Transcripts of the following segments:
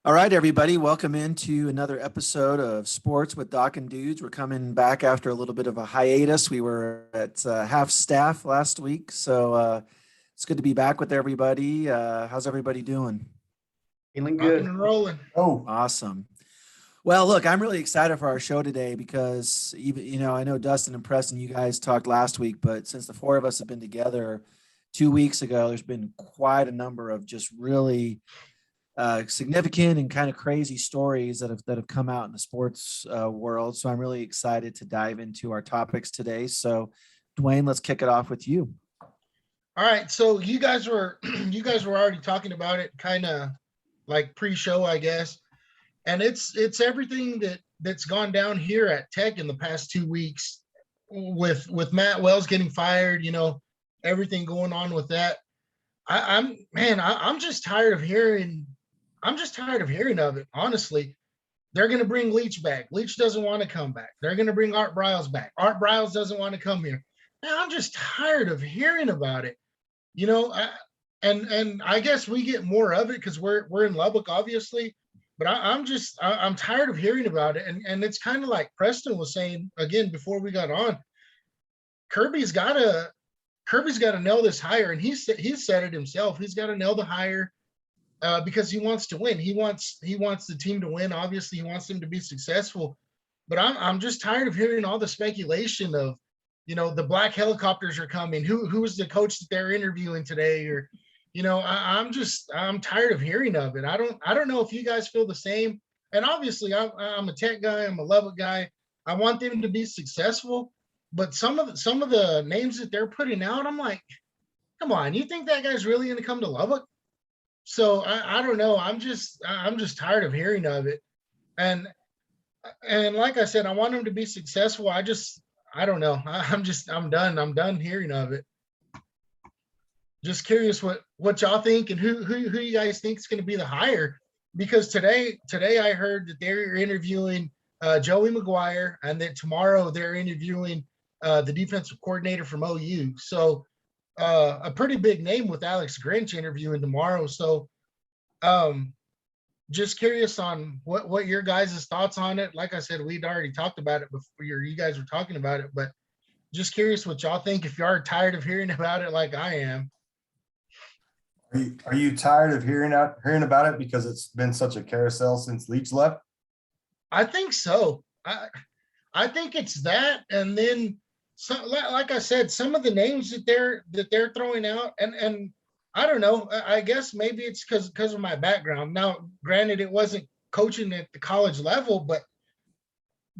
All right, everybody, welcome into another episode of Sports with Doc and Dudes. We're coming back after a little bit of a hiatus. We were at half staff last week, so it's good to be back with everybody. How's everybody doing? Feeling Rocking good. and rolling. Oh, Awesome. Well, look, I'm really excited for our show today because even I know Dustin and Preston, you guys talked last week, but since the four of us have been together 2 weeks ago, there's been quite a number of just really significant and kind of crazy stories that have come out in the sports world. So I'm really excited to dive into our topics today. So, Dwayne, let's kick it off with you. All right. So you guys were already talking about it kind of like pre-show, I guess. And it's everything that's gone down here at Tech in the past 2 weeks with Matt Wells getting fired, everything going on with that. I'm just tired of hearing of it, honestly. They're going to bring Leach back. Leach doesn't want to come back. They're going to bring Art Briles back. Art Briles doesn't want to come here. Man, I'm just tired of hearing about it. And I guess we get more of it because we're in Lubbock, obviously. But I'm tired of hearing about it. And it's kind of like Preston was saying again before we got on. Kirby's got to nail this hire, and he said it himself. He's got to nail the hire. Because he wants to win. He wants the team to win. Obviously, he wants them to be successful. But I'm just tired of hearing all the speculation of, the black helicopters are coming. Who's the coach that they're interviewing today? Or, I'm tired of hearing of it. I don't know if you guys feel the same. And obviously, I'm a Tech guy. I'm a Lubbock guy. I want them to be successful. But some of the names that they're putting out, I'm like, come on, you think that guy's really going to come to Lubbock? So I don't know. I'm just tired of hearing of it, and like I said, I want him to be successful. I don't know. I'm done. I'm done hearing of it. Just curious what y'all think and who you guys think is going to be the hire, because today I heard that they're interviewing Joey McGuire, and that tomorrow they're interviewing the defensive coordinator from OU. So. A pretty big name with Alex Grinch interviewing tomorrow. So just curious on what your guys' thoughts on it. Like I said, we'd already talked about it before you guys were talking about it, but just curious what y'all think, if you are tired of hearing about it like I am. are you tired of hearing about it because it's been such a carousel since Leach left? I think so. I think it's that, and then like I said, some of the names that they're throwing out, and I don't know. I guess maybe it's because of my background. Now, granted, it wasn't coaching at the college level, but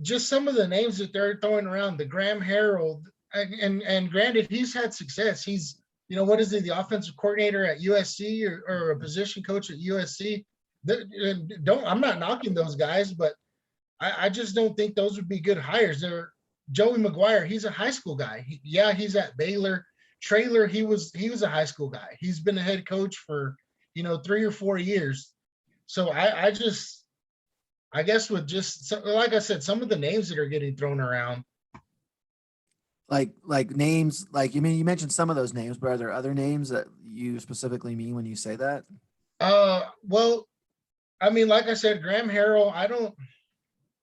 just some of the names that they're throwing around, the Graham Harrell, and granted, he's had success. He's what is he, the offensive coordinator at USC or a position coach at USC? I'm not knocking those guys, but I just don't think those would be good hires. They're Joey McGuire, he's a high school guy. He's at Baylor. Traylor, he was a high school guy. He's been a head coach for 3 or 4 years. So I guess with just like I said, some of the names that are getting thrown around. Like names, like you mentioned some of those names, but are there other names that you specifically mean when you say that? Well, I mean, like I said, Graham Harrell, I don't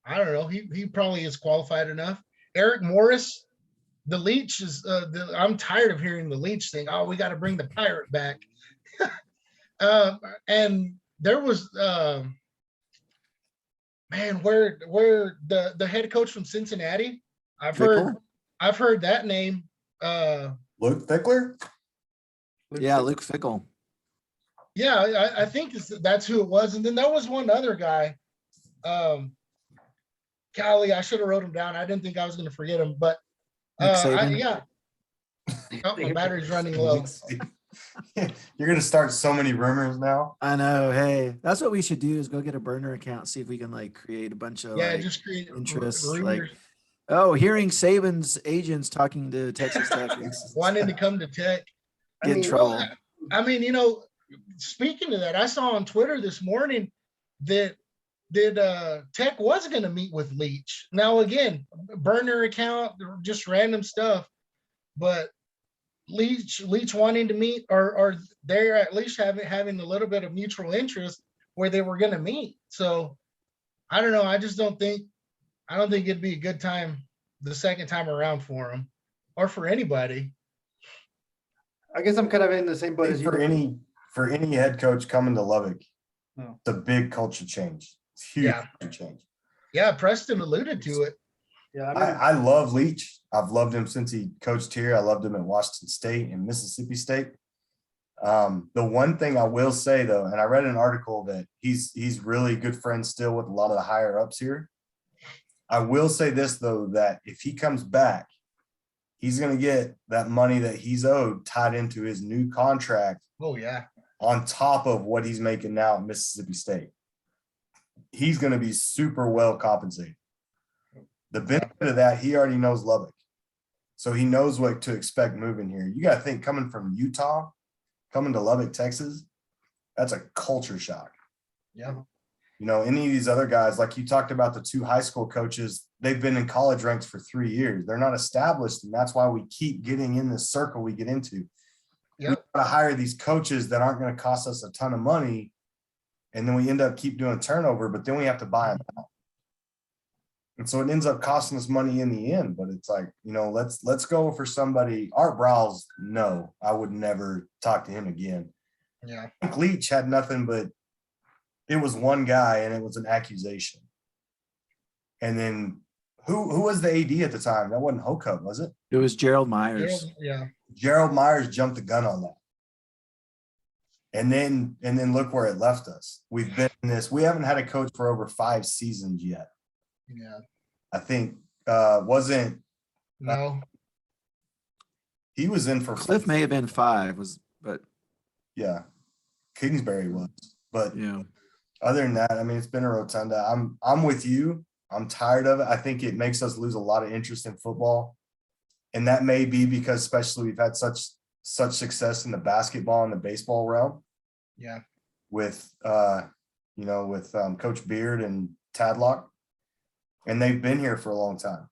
know. He probably is qualified enough. Eric Morris, the Leach is. I'm tired of hearing the Leach thing. Oh, we got to bring the Pirate back. And there was, where the head coach from Cincinnati. I've heard that name. Luke Fickler. Luke Fickle. Yeah, I think that's who it was. And then there was one other guy. Callie, I should have wrote him down. I didn't think I was going to forget him, but my battery's running low. You're going to start so many rumors now. I know. Hey, that's what we should do, is go get a burner account, see if we can create a bunch of just create interests. rumors. Hearing Saban's agents talking to Texas Tech, wanting to come to Tech, get in trouble. Speaking of that, I saw on Twitter this morning that Tech was going to meet with Leach. Now, again, burner account, just random stuff, but Leach wanting to meet, or they're at least having a little bit of mutual interest where they were going to meet. So I don't know. I don't think it'd be a good time the second time around for him or for anybody. I guess I'm kind of in the same I boat think as you. for any head coach coming to Lubbock, No. it's a big culture change. It's huge Yeah. culture change. Yeah, Preston alluded to it. Yeah, I love Leach. I've loved him since he coached here. I loved him at Washington State and Mississippi State. The one thing I will say though, and I read an article that he's really good friends still with a lot of the higher ups here. I will say this though, that if he comes back, he's going to get that money that he's owed tied into his new contract Oh yeah. on top of what he's making now at Mississippi State. He's going to be super well compensated. The benefit of that, he already knows Lubbock. So he knows what to expect moving here. You got to think, coming from Utah, coming to Lubbock, Texas, that's a culture shock. Yeah. You know, any of these other guys, like you talked about the two high school coaches, they've been in college ranks for 3 years. They're not established, and that's why we keep getting in this circle we get into. Yep. We got to hire these coaches that aren't going to cost us a ton of money, and then we end up keep doing turnover, but then we have to buy them out. And so it ends up costing us money in the end. But it's like, you know, let's go for somebody. Art Browse, no, I would never talk to him again. Yeah. Leach had nothing but it was one guy, and it was an accusation. And then who was the AD at the time? That wasn't Hocup, was it? It was Gerald Myers. Yeah. Gerald Myers jumped the gun on that. And then look where it left us. We've been in this. We haven't had a coach for over 5 seasons yet. Yeah. I think wasn't No. he was in for Cliff may have been 5, but yeah. Kingsbury was. But yeah. other than that, I mean, it's been a rotunda. I'm with you. I'm tired of it. I think it makes us lose a lot of interest in football. And that may be because especially we've had such success in the basketball and the baseball realm. Yeah. With Coach Beard and Tadlock. And they've been here for a long time.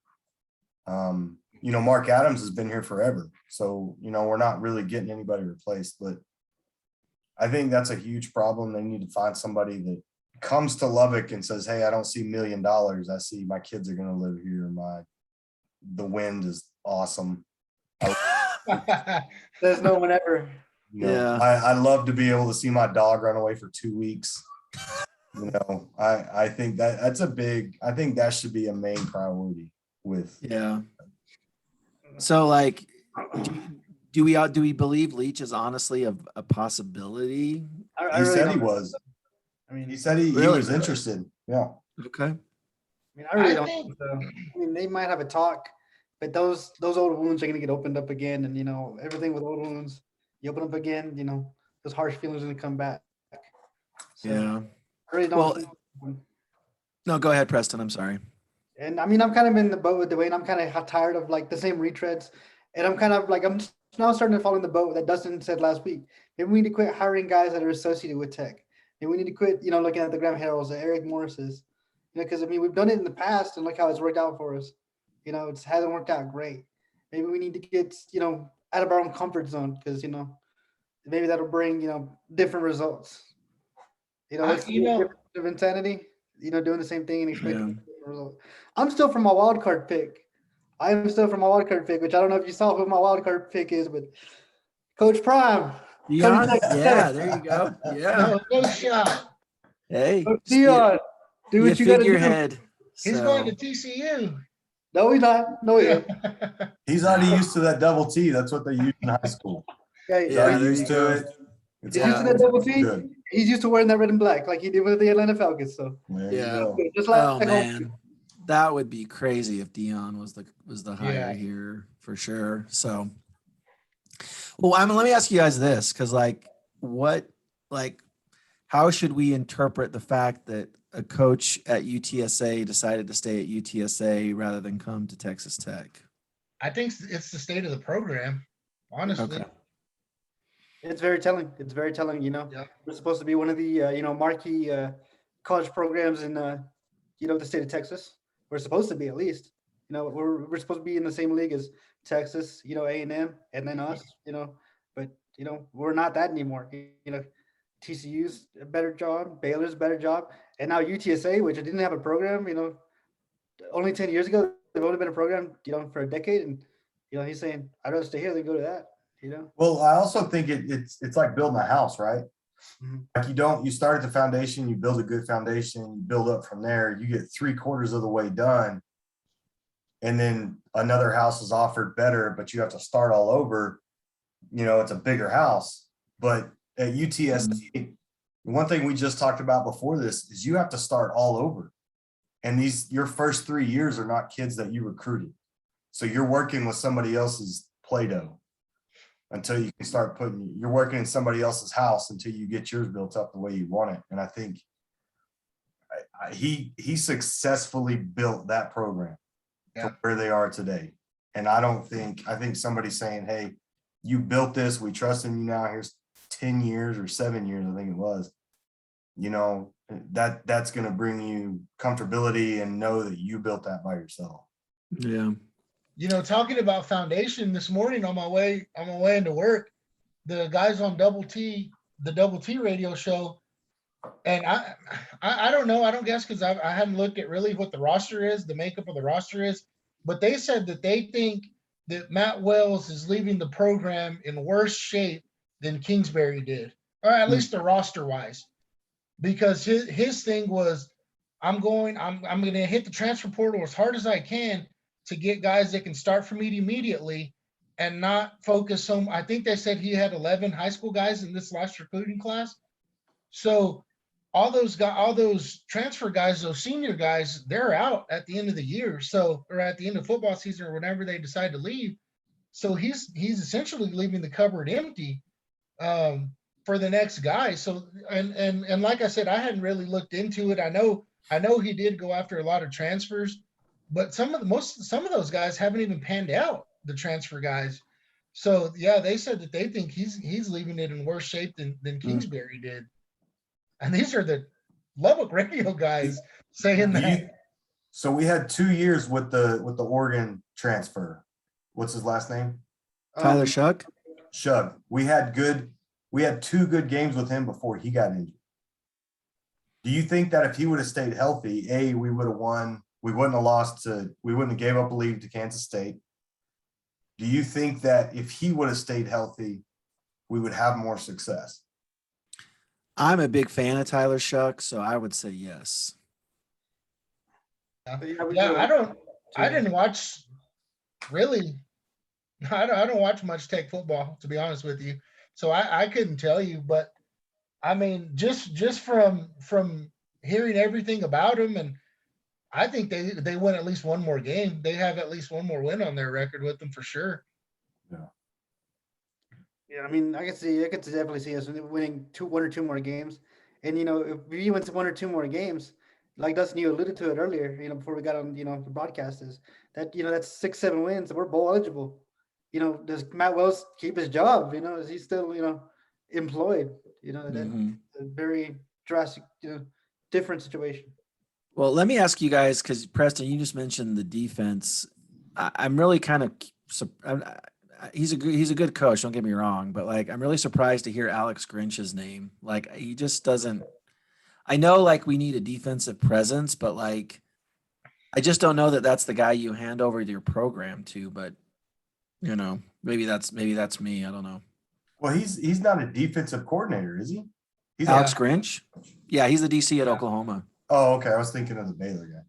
Mark Adams has been here forever. So, we're not really getting anybody replaced, but I think that's a huge problem. They need to find somebody that comes to Lubbock and says, hey, I don't see $1 million. I see my kids are going to live here. The wind is awesome. There's no one ever. Yeah. I love to be able to see my dog run away for 2 weeks. I think I think that should be a main priority with. Yeah. So like, do we believe Leach is honestly a possibility? He said he was. I mean, He said he was interested. Yeah. Okay. I mean, I really I don't think- think so. I mean, they might have a talk, but those old wounds are gonna get opened up again, and everything with old wounds, you open up again, those harsh feelings are gonna come back. So, Yeah. I really don't. Well, think- No, go ahead, Preston. I'm sorry. And I mean, I'm kind of in the boat with Dwayne. I'm kind of tired of like the same retreads, and I'm kind of like I'm now starting to fall in the boat that Dustin said last week. Maybe we need to quit hiring guys that are associated with Tech. And we need to quit, looking at the Graham Harrells, the Eric Morrises, because I mean we've done it in the past and look how it's worked out for us. It hasn't worked out great. Maybe we need to get out of our own comfort zone because maybe that'll bring different results. It's different of insanity. Doing the same thing and expecting a different result. I'm still from my wild card pick. Which I don't know if you saw who my wild card pick is, but Coach Prime. Dion? Yeah, there you go. Yeah. No shot. Hey, Coach Dion, do what you gotta do. figurehead. He's So, going to TCU. No, he's not. No, he isn't. He's already used to that double T. That's what they use in high school. Okay, He's Yeah, already there used you to go. it. It's He's used to that double T. good. He's used to wearing that red and black like he did with the Atlanta Falcons. So There Yeah. you go. just like oh man, that would be crazy if Dion was the hire Yeah. here for sure. So, well, let me ask you guys this, because how should we interpret the fact that a coach at UTSA decided to stay at UTSA rather than come to Texas Tech? I think it's the state of the program, honestly. Okay. it's very telling. It's very telling. Yeah. We're supposed to be one of the marquee college programs in the state of Texas. We're supposed to be, at least. We're supposed to be in the same league as Texas, A&M, and then us. But we're not that anymore. TCU's a better job, Baylor's a better job, and now UTSA, which didn't have a program, only 10 years ago, they've only been a program, for a decade. And, he's saying, I'd rather stay here than go to that. Well, I also think it's like building a house, right? Mhm. Like you start at the foundation, you build a good foundation, you build up from there, you get 3/4 of the way done. And then another house is offered better, but you have to start all over. It's a bigger house. But at UTSA, one thing we just talked about before this is you have to start all over. And your first 3 years are not kids that you recruited. So you're working with somebody else's Play-Doh until you can you're working in somebody else's house until you get yours built up the way you want it. And I think he successfully built that program to where they are today. And I think somebody saying, hey, you built this, we trust in you now, here's 10 years or 7 years, I think it was, that's going to bring you comfortability and know that you built that by yourself. Yeah. Talking about foundation this morning on my way into work, the guys on the Double T radio show, and I don't know, I don't guess because I hadn't looked at really what the roster is, the makeup of the roster is, but they said that they think that Matt Wells is leaving the program in worse shape than Kingsbury did, or at least the roster wise, because his thing was, I'm going to hit the transfer portal as hard as I can to get guys that can start for me immediately and not focus on. I think they said he had 11 high school guys in this last recruiting class. So all those transfer guys, those senior guys, they're out at the end of the year. So, or at the end of football season or whenever they decide to leave. So he's essentially leaving the cupboard empty for the next guy. So, and like I said, I hadn't really looked into it. I know he did go after a lot of transfers, but some of those guys haven't even panned out, the transfer guys. So yeah, they said that they think he's leaving it in worse shape than Kingsbury did. And these are the Lubbock radio guys saying that. So we had 2 years with the Oregon transfer. What's his last name? Tyler Shuck. Shug. We had 2 good games with him before he got injured. Do you think that if he would have stayed healthy, we would have won? We wouldn't have gave up a lead to Kansas State. Do you think that if he would have stayed healthy, we would have more success? I'm a big fan of Tyler Shuck, so I would say yes. Yeah, I didn't watch really. I don't watch much Tech football, to be honest with you. So I couldn't tell you, but I mean, just from hearing everything about him, and I think they win at least one more game. They have at least one more win on their record with them for sure. Yeah, I mean, I could definitely see us winning one or two more games. And, if we went to one or two more games, like Dustin, you alluded to it earlier, before we got on, the broadcast, is that, that's 6-7 wins. We're bowl eligible. Does Matt Wells keep his job? Is he still, employed? That's a very drastic, different situation. Well, let me ask you guys, because Preston, you just mentioned the defense. I'm really kind of he's a good coach. Don't get me wrong, but I'm really surprised to hear Alex Grinch's name. He just doesn't. I know we need a defensive presence, but I just don't know that that's the guy you hand over your program to. But maybe that's me. I don't know. Well, he's not a defensive coordinator, is he? He's Alex Grinch. Yeah, he's the DC at Oklahoma. Oh, okay. I was thinking of the Baylor guy.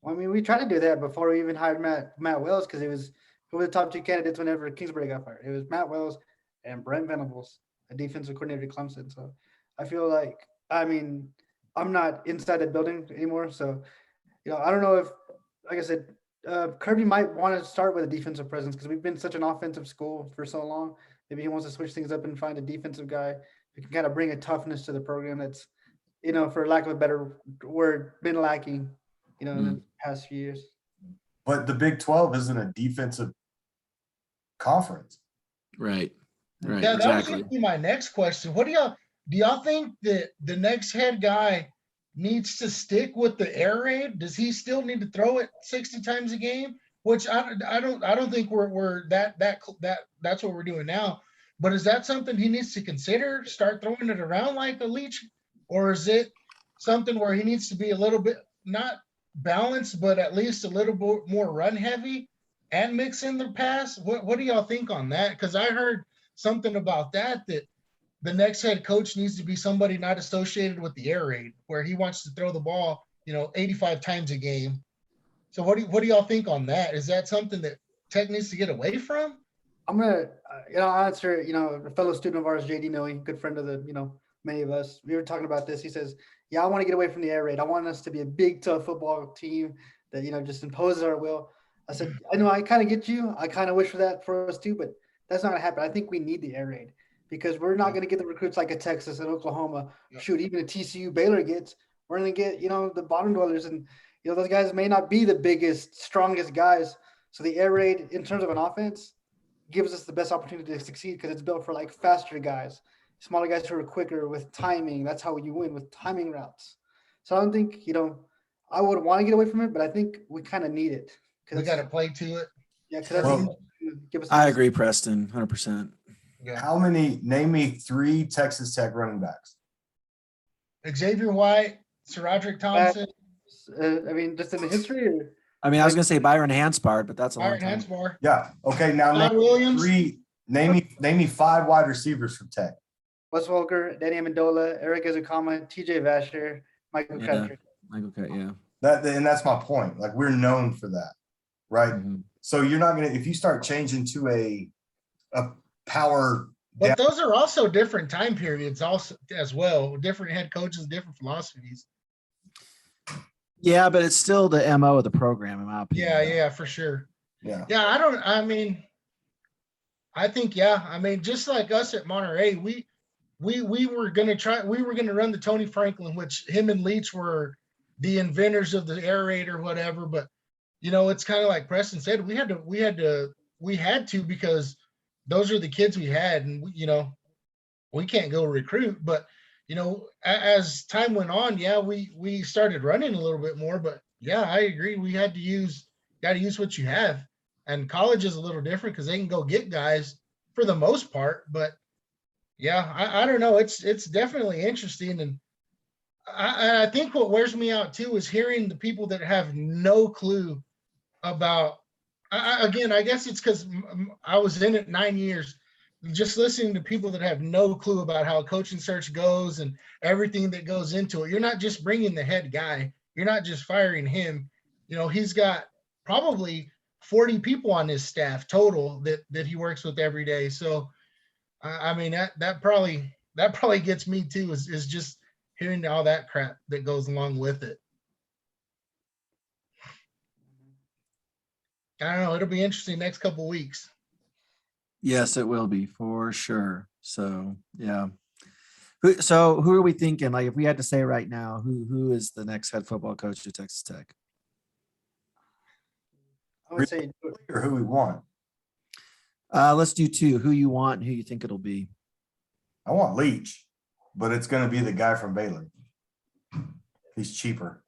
Well, I mean, we tried to do that before we even hired Matt Wells, because who were the top 2 candidates whenever Kingsbury got fired. It was Matt Wells and Brent Venables, a defensive coordinator at Clemson. So I feel I'm not inside the building anymore. So, I don't know if, like I said, Kirby might want to start with a defensive presence because we've been such an offensive school for so long. Maybe he wants to switch things up and find a defensive guy who can kind of bring a toughness to the program that's, for lack of a better word, been lacking, in the past few years. But the Big 12 isn't a defensive conference. Right. Yeah, that exactly. was going to be my next question. What do y'all think that the next head guy needs to stick with the air raid? Does he still need to throw it 60 times a game? Which I don't think we're that's what we're doing now. But is that something he needs to consider? Start throwing it around like a Leach, or is it something where he needs to be a little bit not balanced, but at least a little bit more run heavy and mix in the pass? What do y'all think on that? Because I heard something about that the next head coach needs to be somebody not associated with the air raid, where he wants to throw the ball, 85 times a game. So what do y'all think on that? Is that something that Tech needs to get away from? I'm gonna, answer. A fellow student of ours, JD Noe, good friend of the, many of us. We were talking about this. He says, "Yeah, I want to get away from the air raid. I want us to be a big, tough football team that just imposes our will." I said, "I know. I kind of get you. I kind of wish for that for us too, but that's not gonna happen. I think we need the air raid because we're not gonna get the recruits like a Texas and Oklahoma. Yeah. Shoot, even a TCU, Baylor gets. We're gonna get, the bottom dwellers, and those guys may not be the biggest, strongest guys. So the air raid, in terms of an offense, gives us the best opportunity to succeed because it's built for like faster guys, smaller guys who are quicker with timing. That's how you win, with timing routes. So I don't think, I would want to get away from it, but I think we kind of need it. We got to play to it. Yeah, because Well, give us. I agree, Preston, 100%. How name me 3 Texas Tech running backs? Xavier White, Sir Roderick Thompson, Just in the history. Or? I mean, I was going to say Byron Hanspard, but that's a long Byron time. Hansmore, Yeah. Okay. Now Todd name Williams. 3. Name me 5 wide receivers from Tech. Wes Welker, Danny Amendola, Eric Ezekama, TJ Vasher, Michael Yeah. Crabtree. Michael Cut, yeah. And that's my point. Like, we're known for that, right? Mhm. So you're not gonna, if you start changing to a power. but those are also different time periods also as well. Different head coaches, different philosophies. Yeah, but it's still the MO of the program, in my opinion. Yeah, for sure. Yeah. Yeah, I think, just like us at Monterey, we were gonna run the Tony Franklin, which him and Leach were the inventors of the air raid or whatever. But it's kind of like Preston said, we had to because those are the kids we had, and we can't go recruit. But as time went on, we started running a little bit more. But yeah, I agree. We got to use what you have. And college is a little different because they can go get guys for the most part. But yeah, I don't know. It's definitely interesting. And I think what wears me out too is hearing the people that have no clue about, I guess it's because I was in it 9 years, just listening to people that have no clue about how a coaching search goes and everything that goes into it. You're not just bringing the head guy. You're not just firing him. He's got probably 40 people on his staff total that he works with every day. So, that probably gets me too, is just hearing all that crap that goes along with it. I don't know. It'll be interesting next couple of weeks. Yes, it will be for sure. So, yeah. Who are we thinking? Like, if we had to say right now, who is the next head football coach at Texas Tech? I would say Or who we want. Let's do 2. Who you want and who you think it'll be. I want Leach, but it's going to be the guy from Baylor. He's cheaper.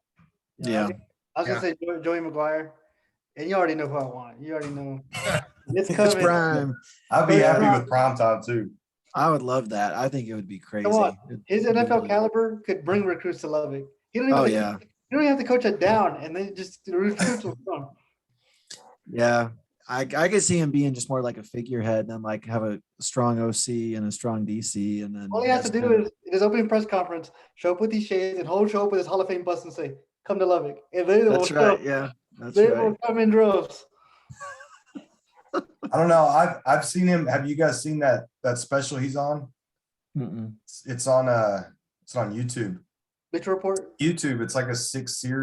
Yeah. I was gonna say Joey McGuire, and you already know who I want. You already know it's It's coming. prime. I'd be happy with primetime too. I would love that. I think it would be crazy. Come on. His NFL caliber could bring recruits to Lubbock. He don't even Oh, have to- yeah. You don't even have to coach it down, and then just the recruits will come. Yeah. I could see him being just more like a figurehead and then like have a strong OC and a strong DC. And then All he has to do is in his opening press conference, show up with these shades and show up with his Hall of Fame bus and say, "Come to Lubbock." And they will That's right. Yeah. That's They right. will come in droves. I don't know. I've seen him. Have you guys seen that special he's on? Mm-mm. It's on YouTube. Mitchell Report. YouTube. It's like a 6-part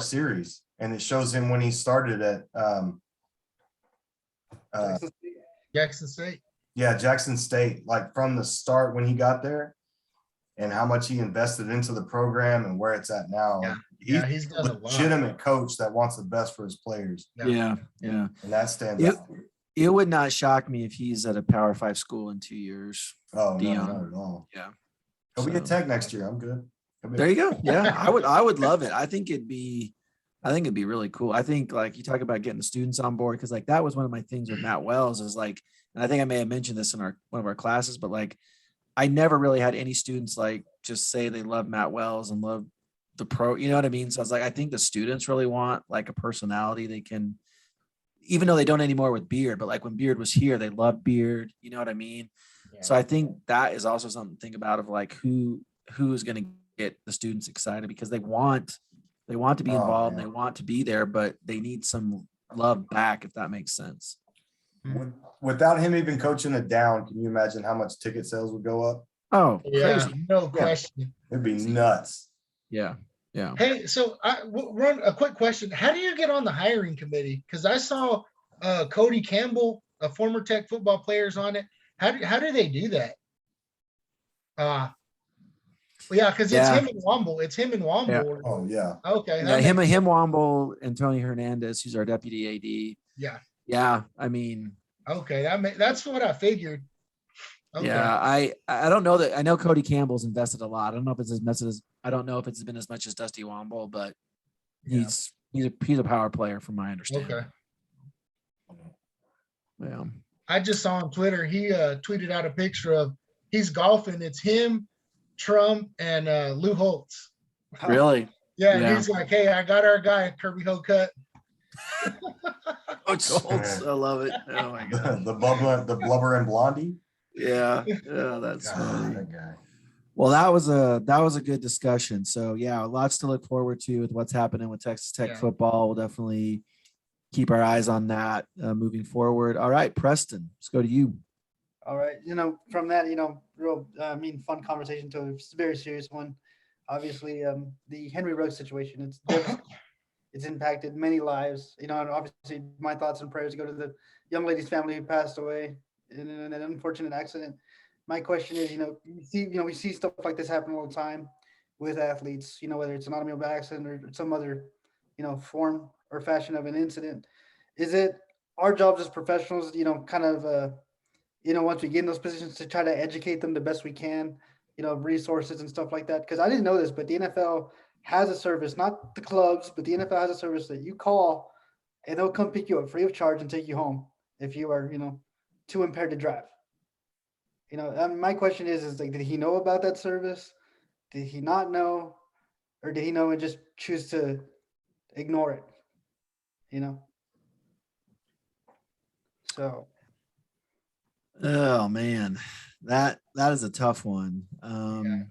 series, and it shows him when he started at Jackson State. Jackson State. Jackson State, like from the start when he got there, and how much he invested into the program and where it's at now. Yeah, He's he's a done a lot. legitimate coach that wants the best for his players, Yeah. Yeah. and that stands It, out. it would not shock me if he's at a Power 5 school in 2 years. Oh no, Dion. not at all. Yeah. He'll be at So- Tech next year. I'm good. There you go. Yeah. I would love it. I think it'd be I think it'd be really cool. I think like you talk about getting the students on board, because like that was one of my things with Matt Wells is like, and I think I may have mentioned this in one of our classes, but like I never really had any students like just say they love Matt Wells and love the pro, you know what I mean? So I was like, I think the students really want like a personality they can, even though they don't anymore with Beard, but like when Beard was here, they loved Beard, you know what I mean? So I think that is also something to think about of like who's going to get the students excited, because they want to be Oh, involved and man. they want to be there, but they need some love back, if that makes sense. Without him even coaching it down, can you imagine how much ticket sales would go up? Oh, Yeah, crazy. no Yeah. question. It'd be nuts. Yeah. Yeah. Hey, so run a quick question. How do you get on the hiring committee? Because I saw Cody Campbell, a former Tech football player, is on it. How do they do that? Well, yeah, because it's Yeah. him and Womble. It's him and Womble. Oh, yeah. Okay. Yeah, that him, makes- Womble, and Tony Hernandez, who's our deputy AD. Yeah. Yeah. I mean, Okay. That's what I figured. Okay. yeah, I don't know that. I know Cody Campbell's invested a lot. I don't know if it's as much as I don't know if it's been as much as Dusty Womble, but Yeah. he's a power player from my understanding. Okay. Yeah. I just saw on Twitter, he tweeted out a picture of he's golfing. It's him, Trump, and Lou Holtz. Really? Yeah, and Yeah. he's like, "Hey, I got our guy, Kirby Hocutt." Coach Schultz, I love it. Oh my god. The blubber and blondie. Yeah. Yeah, that's funny. That guy. Well, that was a good discussion. So yeah, lots to look forward to with what's happening with Texas Tech Yeah. football. We'll definitely keep our eyes on that moving forward. All right, Preston, let's go to you. All right. From that, real, fun conversation to a very serious one. Obviously, the Henry Ruggs situation, it's impacted many lives, and obviously my thoughts and prayers go to the young lady's family who passed away in an unfortunate accident. My question is, we see stuff like this happen all the time with athletes, whether it's an automobile accident or some other, form or fashion of an incident. Is it our jobs as professionals, once we get in those positions to try to educate them the best we can, resources and stuff like that? Because I didn't know this, but the NFL has a service, not the clubs, but the NFL has a service that you call and they'll come pick you up free of charge and take you home if you are, too impaired to drive. My question is like, did he know about that service? Did he not know? Or did he know and just choose to ignore it? So. Oh man, that is a tough one. And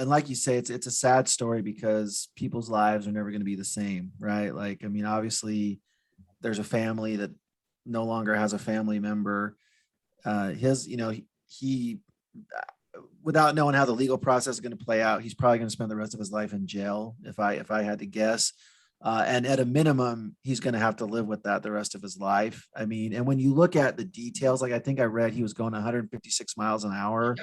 like you say, it's a sad story because people's lives are never going to be the same, right? Like, I mean, obviously there's a family that no longer has a family member. He without knowing how the legal process is going to play out, he's probably going to spend the rest of his life in jail if I had to guess. And at a minimum, he's going to have to live with that the rest of his life. I mean, and when you look at the details, like I think I read he was going 156 miles an hour.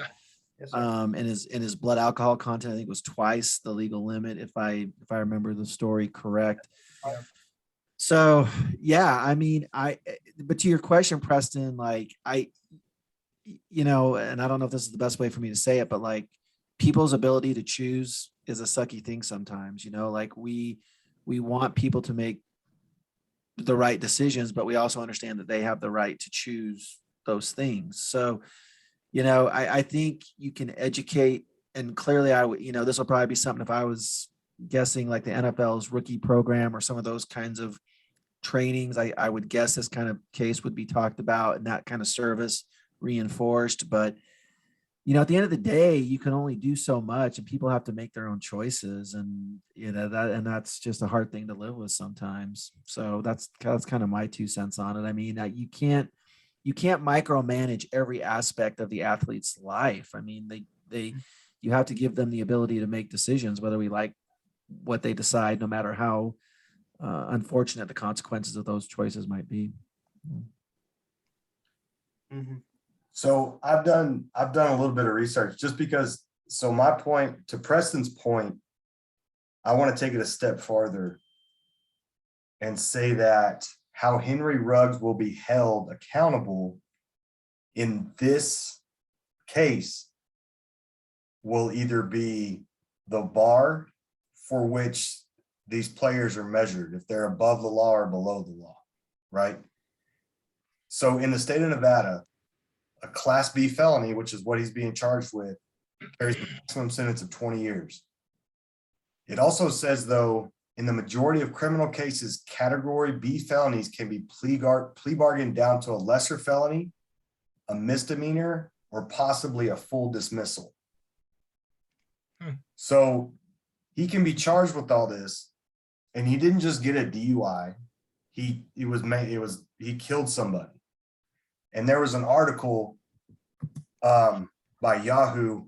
Yes, And his blood alcohol content, I think, was twice the legal limit, if I remember the story correct. Yeah. So yeah, I mean, but to your question, Preston, like and I don't know if this is the best way for me to say it, but like people's ability to choose is a sucky thing sometimes, like we want people to make the right decisions, but we also understand that they have the right to choose those things. So, I think you can educate, and clearly I would, this will probably be something if I was guessing like the NFL's rookie program or some of those kinds of trainings, I would guess this kind of case would be talked about and that kind of service reinforced. But at the end of the day, you can only do so much and people have to make their own choices. And, that's just a hard thing to live with sometimes. So that's kind of my 2 cents on it. I mean, you can't micromanage every aspect of the athlete's life. I mean, you have to give them the ability to make decisions, whether we like what they decide, no matter how unfortunate the consequences of those choices might be. Mm-hmm. So I've done a little bit of research just because. So my point, to Preston's point, I want to take it a step farther and say that how Henry Ruggs will be held accountable in this case will either be the bar for which these players are measured, if they're above the law or below the law, right? So in the state of Nevada, a Class B felony, which is what he's being charged with, carries a maximum sentence of 20 years. It also says, though, in the majority of criminal cases, Category B felonies can be plea bargained down to a lesser felony, a misdemeanor, or possibly a full dismissal. So he can be charged with all this, and he didn't just get a DUI. He killed somebody. And there was an article by Yahoo,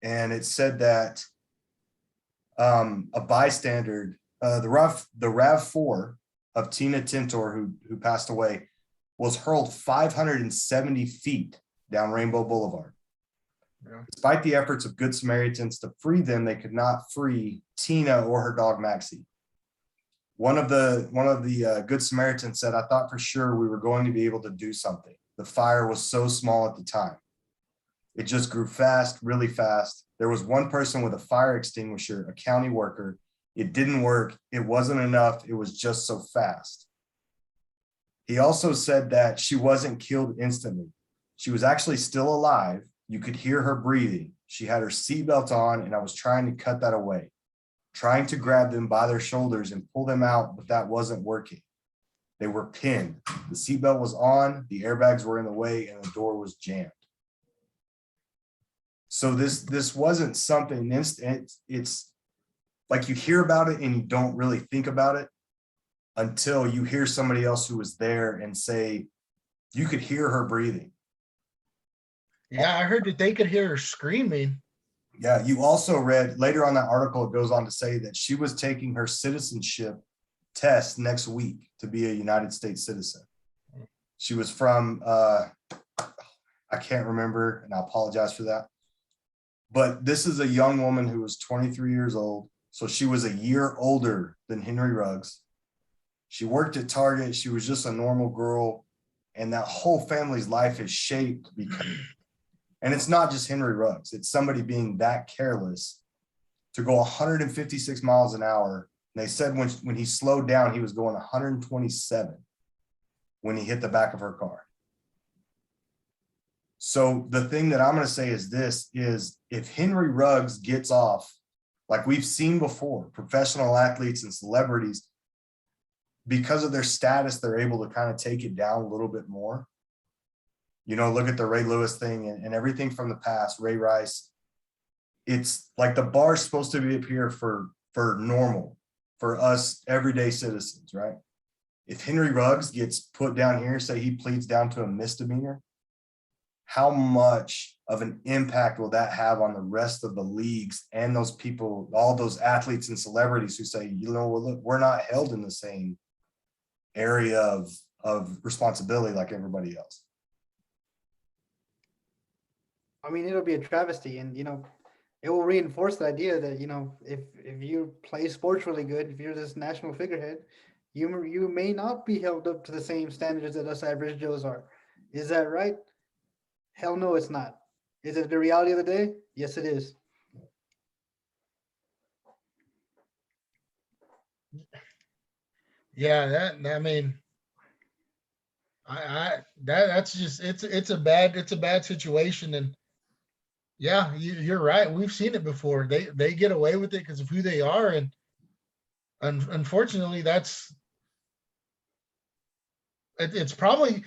and it said that a bystander, the RAV4 of Tina Tintor, who passed away, was hurled 570 feet down Rainbow Boulevard. Yeah. Despite the efforts of Good Samaritans to free them, they could not free Tina or her dog Maxie. One of the Good Samaritans said, "I thought for sure we were going to be able to do something. The fire was so small at the time. It just grew fast, really fast. There was one person with a fire extinguisher, a county worker. It didn't work. It wasn't enough. It was just so fast." He also said that she wasn't killed instantly. She was actually still alive. You could hear her breathing. She had her seatbelt on, and I was trying to cut that away, trying to grab them by their shoulders and pull them out, but that wasn't working. They were pinned. The seatbelt was on, the airbags were in the way, and the door was jammed. So this wasn't something instant. It's like you hear about it and you don't really think about it until you hear somebody else who was there and say, you could hear her breathing. Yeah, I heard that they could hear her screaming. Yeah, you also read later on that article, it goes on to say that she was taking her citizenship test next week to be a United States citizen. She was from, I can't remember, and I apologize for that. But this is a young woman who was 23 years old. So she was a year older than Henry Ruggs. She worked at Target. She was just a normal girl. And that whole family's life is shaped because, and it's not just Henry Ruggs. It's somebody being that careless to go 156 miles an hour. And they said when he slowed down, he was going 127 when he hit the back of her car. So the thing that I'm going to say is this, is if Henry Ruggs gets off, like we've seen before, professional athletes and celebrities, because of their status, they're able to kind of take it down a little bit more. You know, look at the Ray Lewis thing and everything from the past, Ray Rice. It's like the bar is supposed to be up here for normal, for us everyday citizens, right? If Henry Ruggs gets put down here, say he pleads down to a misdemeanor, how much of an impact will that have on the rest of the leagues and those people, all those athletes and celebrities who say, you know, well, look, we're not held in the same area of responsibility like everybody else. I mean, it'll be a travesty, and it will reinforce the idea that if you play sports really good, if you're this national figurehead, you may not be held up to the same standards that us average Joes are. Is that right? Hell no, it's not. Is it the reality of the day? Yes, it is. Yeah, I mean, that's just it's a bad situation, and yeah, you're right. We've seen it before. They get away with it because of who they are, and unfortunately, it's probably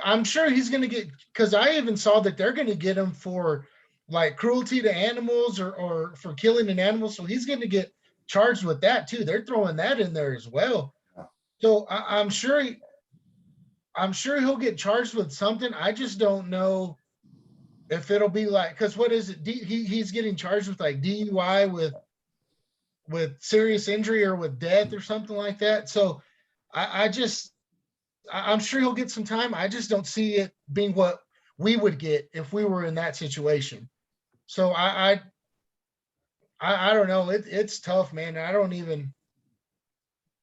I'm sure he's going to get, because I even saw that they're going to get him for like cruelty to animals or for killing an animal. So he's going to get charged with that too. They're throwing that in there as well. So I'm sure he'll get charged with something. I just don't know if it'll be like, because what is it? He's getting charged with like DUI with serious injury or with death or something like that. So I'm sure he'll get some time. I just don't see it being what we would get if we were in that situation. So I don't know. It's tough, man. I don't even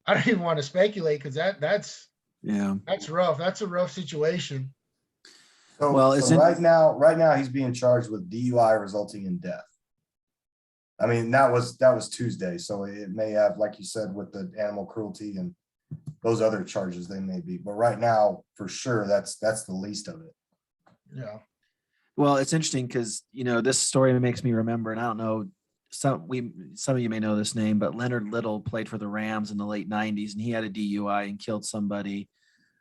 want to speculate because that's rough. That's a rough situation. So, Well, right now he's being charged with DUI resulting in death. I mean, that was Tuesday, so it may have, like you said, with the animal cruelty and those other charges they may be, but right now, for sure, that's the least of it. Yeah. Well, it's interesting because, this story makes me remember, and I don't know, some of you may know this name, but Leonard Little played for the Rams in the late 90s, and he had a DUI and killed somebody.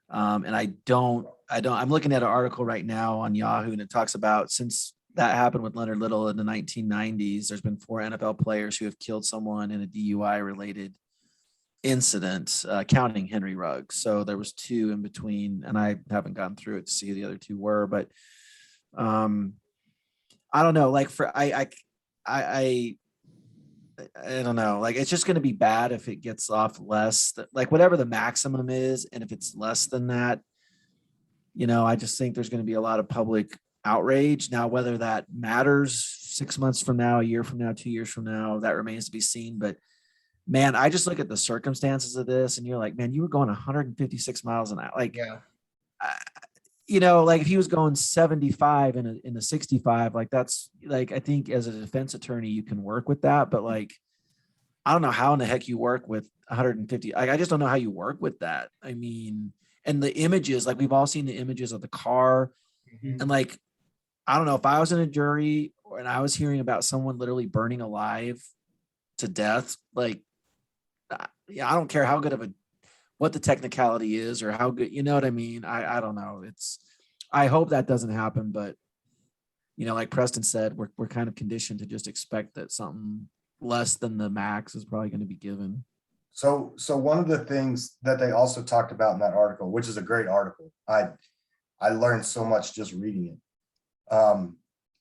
And I'm looking at an article right now on Yahoo, and it talks about, since that happened with Leonard Little in the 1990s, there's been 4 NFL players who have killed someone in a DUI related incident, counting Henry Ruggs. So there was 2 in between, and I haven't gone through it to see who the other 2 were, but I don't know, like I don't know, like it's just going to be bad if it gets off less, like whatever the maximum is, and if it's less than that, I just think there's going to be a lot of public outrage. Now, whether that matters 6 months from now, a year from now, 2 years from now, that remains to be seen. But man, I just look at the circumstances of this, and you're like, man, you were going 156 miles an hour, like, Yeah. like if he was going 75 in a 65, like that's like, I think as a defense attorney, you can work with that, but like, I don't know how in the heck you work with 150. Like, I just don't know how you work with that. I mean, and the images, like we've all seen the images of the car, Mhm. and like, I don't know if I was in a jury and I was hearing about someone literally burning alive to death, like, yeah, I don't care how good of what the technicality is or how good, you know what I mean? I don't know. I hope that doesn't happen, but like Preston said, we're kind of conditioned to just expect that something less than the max is probably going to be given. So one of the things that they also talked about in that article, which is a great article, I learned so much just reading it,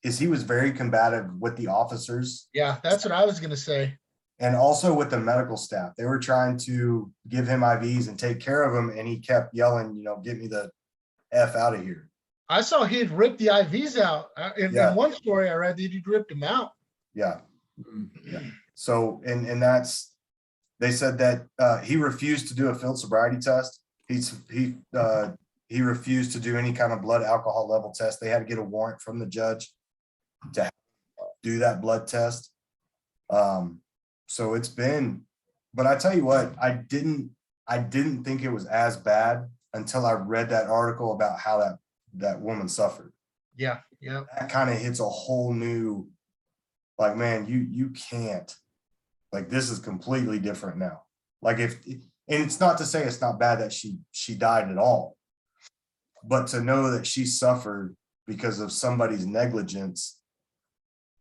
is he was very combative with the officers. Yeah, that's what I was gonna say. And also with the medical staff. They were trying to give him IVs and take care of him, and he kept yelling, get me the F out of here. I saw he'd ripped the IVs out. In one story I read that he'd ripped them out. Yeah. Yeah. So, and that's, they said that he refused to do a field sobriety test. He refused to do any kind of blood alcohol level test. They had to get a warrant from the judge to do that blood test. So it's been, but I tell you what, I didn't think it was as bad until I read that article about how that woman suffered. Yeah. Yeah. That kind of hits a whole new, like, man, you can't, like, this is completely different now. Like, and it's not to say it's not bad that she died at all, but to know that she suffered because of somebody's negligence,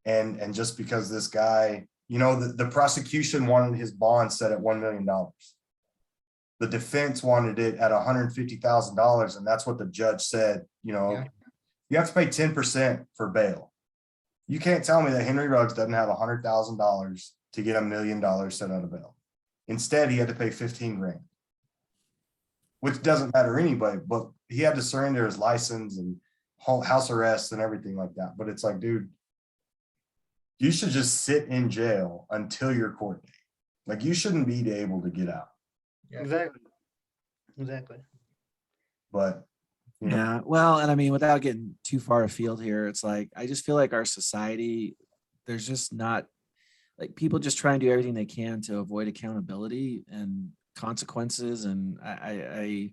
and just because this guy, the prosecution wanted his bond set at $1 million. The defense wanted it at $150,000, and that's what the judge said. Yeah. You have to pay 10% for bail. You can't tell me that Henry Ruggs doesn't have $100,000 to get $1 million set out of bail. Instead, he had to pay $15,000, which doesn't matter anybody, but he had to surrender his license and house arrest and everything like that. But it's like, dude, you should just sit in jail until your court date. Like, you shouldn't be able to get out. Yeah. Exactly. But yeah, well, and I mean, without getting too far afield here, it's like, I just feel like our society, there's just not, like, people just try and do everything they can to avoid accountability and consequences. And I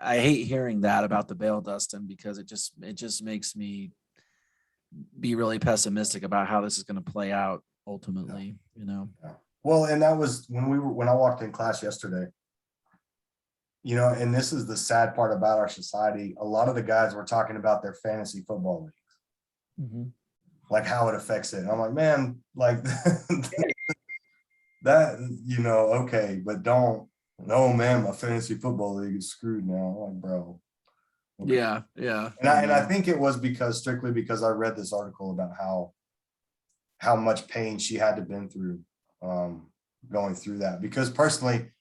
hate hearing that about the bail, Dustin, because it just makes me be really pessimistic about how this is going to play out ultimately, Yeah. Well, and that was when I walked in class yesterday, and this is the sad part about our society. A lot of the guys were talking about their fantasy football leagues, Mm-hmm. like how it affects it. And I'm like, man, like that, okay, but no, man, my fantasy football league is screwed now. I'm like, bro. Okay. Yeah. And I think it was strictly because I read this article about how much pain she had to been through going through that. Because personally,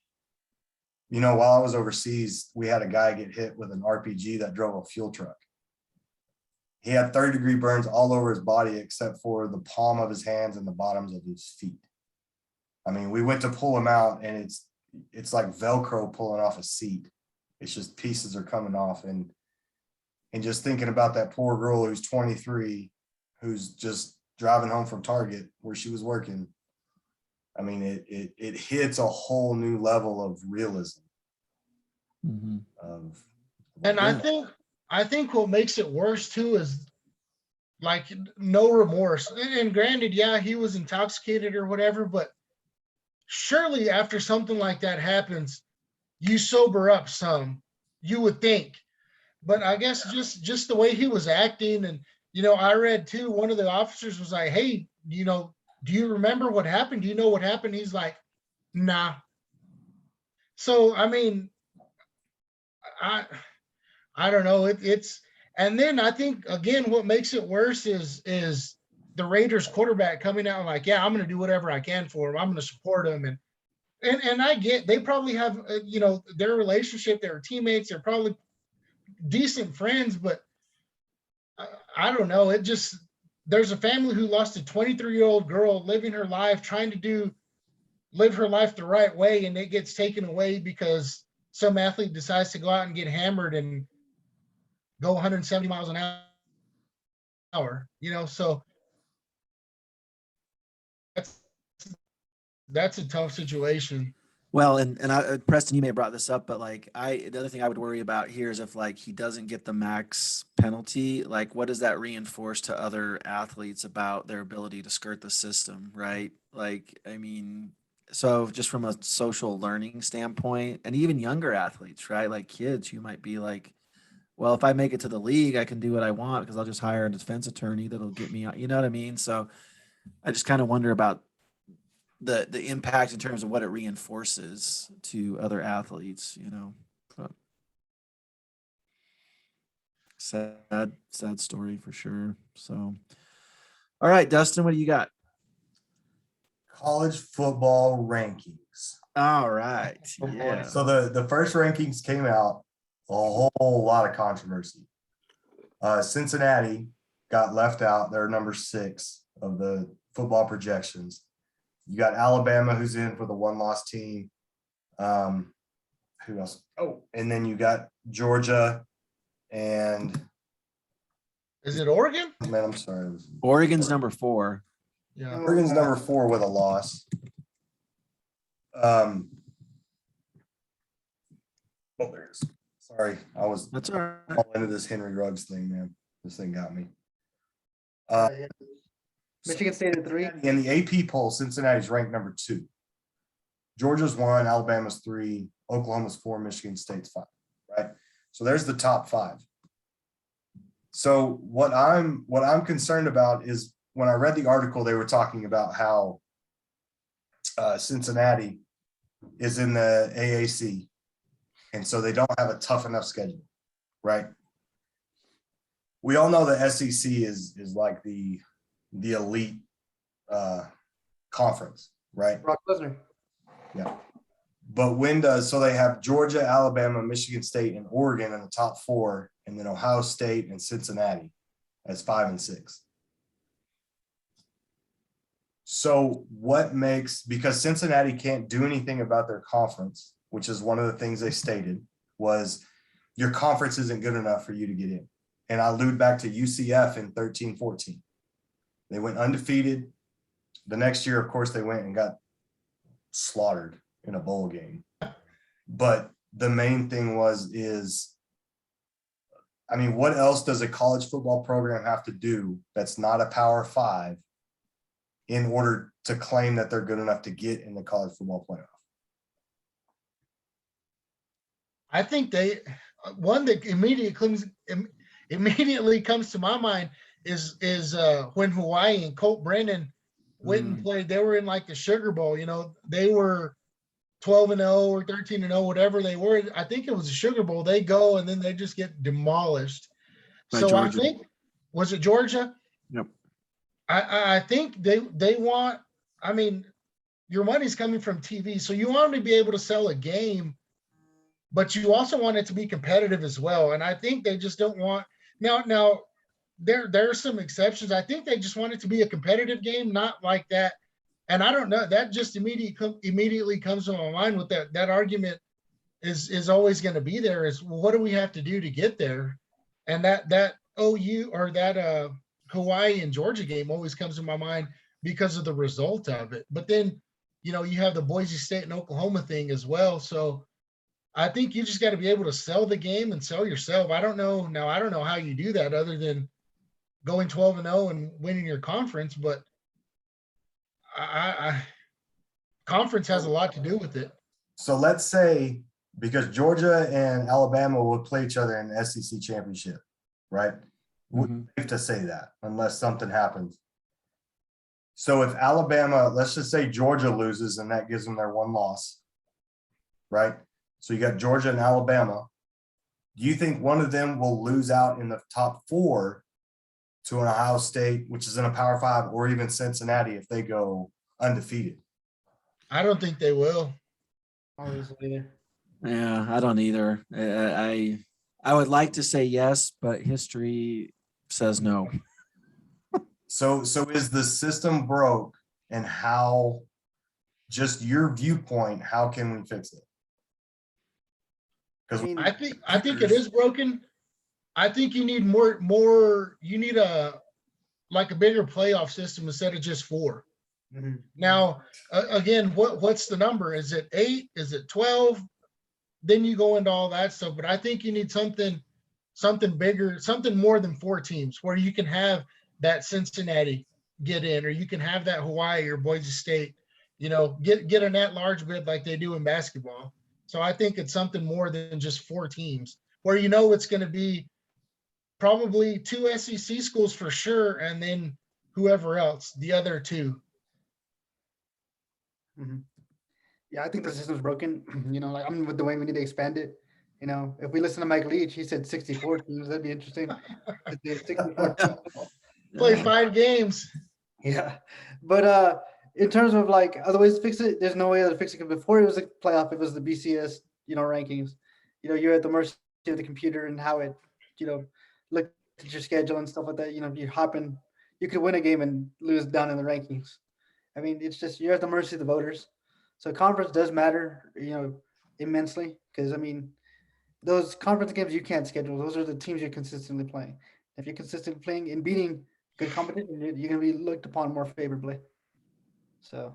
while I was overseas, we had a guy get hit with an RPG that drove a fuel truck. He had 30-degree burns all over his body except for the palm of his hands and the bottoms of his feet. I mean, we went to pull him out, and it's like Velcro pulling off a seat. It's just pieces are coming off, and just thinking about that poor girl who's 23, who's just driving home from Target where she was working. I mean, it hits a whole new level of realism. Mhm. And Yeah. I think what makes it worse too is like no remorse. And granted, yeah, he was intoxicated or whatever, but surely after something like that happens, you sober up some, you would think. But I guess just the way he was acting, and I read too, one of the officers was like, "Hey, do you remember what happened? Do you know what happened?" He's like, "Nah." So I mean, I I don't know. It's and then I think again, what makes it worse is the Raiders quarterback coming out like, "Yeah, I'm going to do whatever I can for him. I'm going to support him." And I get they probably have their relationship, they're teammates, they're probably decent friends, but I don't know. It just there's a family who lost a 23-year-old girl living her life, trying to live her life the right way, and it gets taken away because some athlete decides to go out and get hammered and go 170 miles an hour. So that's that's a tough situation. Well, Preston, you may have brought this up, but like the other thing I would worry about here is if like he doesn't get the max penalty, like what does that reinforce to other athletes about their ability to skirt the system, right? Like, I mean, so just from a social learning standpoint, and even younger athletes, right? Like kids, who might be like, well, if I make it to the league, I can do what I want because I'll just hire a defense attorney that'll get me out. You know what I mean? So I just kind of wonder about the impact in terms of what it reinforces to other athletes, But sad story for sure. So, all right, Dustin, what do you got? College football rankings. All right, Oh, boy. yeah. So the first rankings came out, a whole lot of controversy. Cincinnati got left out. They're number 6 of the football projections. You got Alabama, who's in for the 1-loss team. Who else? Oh, and then you got Georgia and Is it Oregon? man, I'm sorry. Oregon's number 4. Yeah. Oregon's number 4 with a loss. Oh, there it is. Sorry, I was That's all right. all into this Henry Ruggs thing, man. This thing got me. Yeah. Michigan State at 3. In the AP poll, Cincinnati's ranked number 2. Georgia's 1, Alabama's 3, Oklahoma's 4, Michigan State's 5. Right. So there's the top 5. So what I'm concerned about is when I read the article, they were talking about how Cincinnati is in the AAC, and so they don't have a tough enough schedule, right? We all know the SEC is like the elite conference, right? Brock Lesnar. Yeah. But so they have Georgia, Alabama, Michigan State, and Oregon in the top 4, and then Ohio State and Cincinnati as 5 and 6. So because Cincinnati can't do anything about their conference, which is one of the things they stated, was your conference isn't good enough for you to get in. And I allude back to UCF in 13-14. They went undefeated. The next year, of course, they went and got slaughtered in a bowl game. But the main thing what else does a college football program have to do that's not a Power 5 in order to claim that they're good enough to get in the college football playoff? I think one that immediately comes to my mind is when Hawaii and Colt Brennan went and played. They were in like the Sugar Bowl. They were 12-0 or 13-0, whatever they were. I think it was a Sugar Bowl. They go and then they just get demolished. By So Georgia. I think, was it Georgia? Yep. I think they want. I mean, your money's coming from TV, so you want to be able to sell a game, but you also want it to be competitive as well. And I think they just don't want now. There are some exceptions. I think they just want it to be a competitive game, not like that. And I don't know. That just immediately comes to my mind with that argument is always going to be there. Is what do we have to do to get there? And that OU or that Hawaii and Georgia game always comes to my mind because of the result of it. But then, you have the Boise State and Oklahoma thing as well. So I think you just got to be able to sell the game and sell yourself. I don't know. Now, I don't know how you do that other than going 12-0 and winning your conference, but I conference has a lot to do with it. So let's say, because Georgia and Alabama will play each other in the SEC championship, right? Mhm. We have to say that unless something happens. So if Alabama, let's just say Georgia loses and that gives them their one loss, right? So you got Georgia and Alabama. Do you think one of them will lose out in the top 4 to an Ohio State, which is in a Power 5, or even Cincinnati if they go undefeated? I don't think they will. Obviously. Yeah, I don't either. I would like to say yes, but history says no. So is the system broke, and how, just your viewpoint, how can we fix it? I mean, I think it is broken. I think you need more. You need a bigger playoff system instead of just 4. mhm. Now, again, what's the number? Is it 8? Is it 12? Then you go into all that stuff. But I think you need something bigger, something more than 4 teams, where you can have that Cincinnati get in, or you can have that Hawaii or Boise State, get an at-large bid like they do in basketball. So I think it's something more than just 4 teams, where it's going to be probably 2 SEC schools for sure, and then whoever else, the other 2. Mhm. Yeah, I think the system's broken. Like I'm with Dwayne, we need to expand it. If we listen to Mike Leach, he said 64 teams. That'd be interesting. To do 64 teams. Play Yeah. 5 games. Yeah. But in terms of like other ways to fix it, there's no way to fix it. Before it was a playoff, it was the BCS, rankings. You're at the mercy of the computer and how it, looked at your schedule and stuff like that. You hop in, you could win a game and lose down in the rankings. I mean, it's just you're at the mercy of the voters. So conference does matter, immensely, because I mean, those conference games you can't schedule. Those are the teams you're consistently playing. If you're consistently playing and beating good competition, you're going to be looked upon more favorably. So,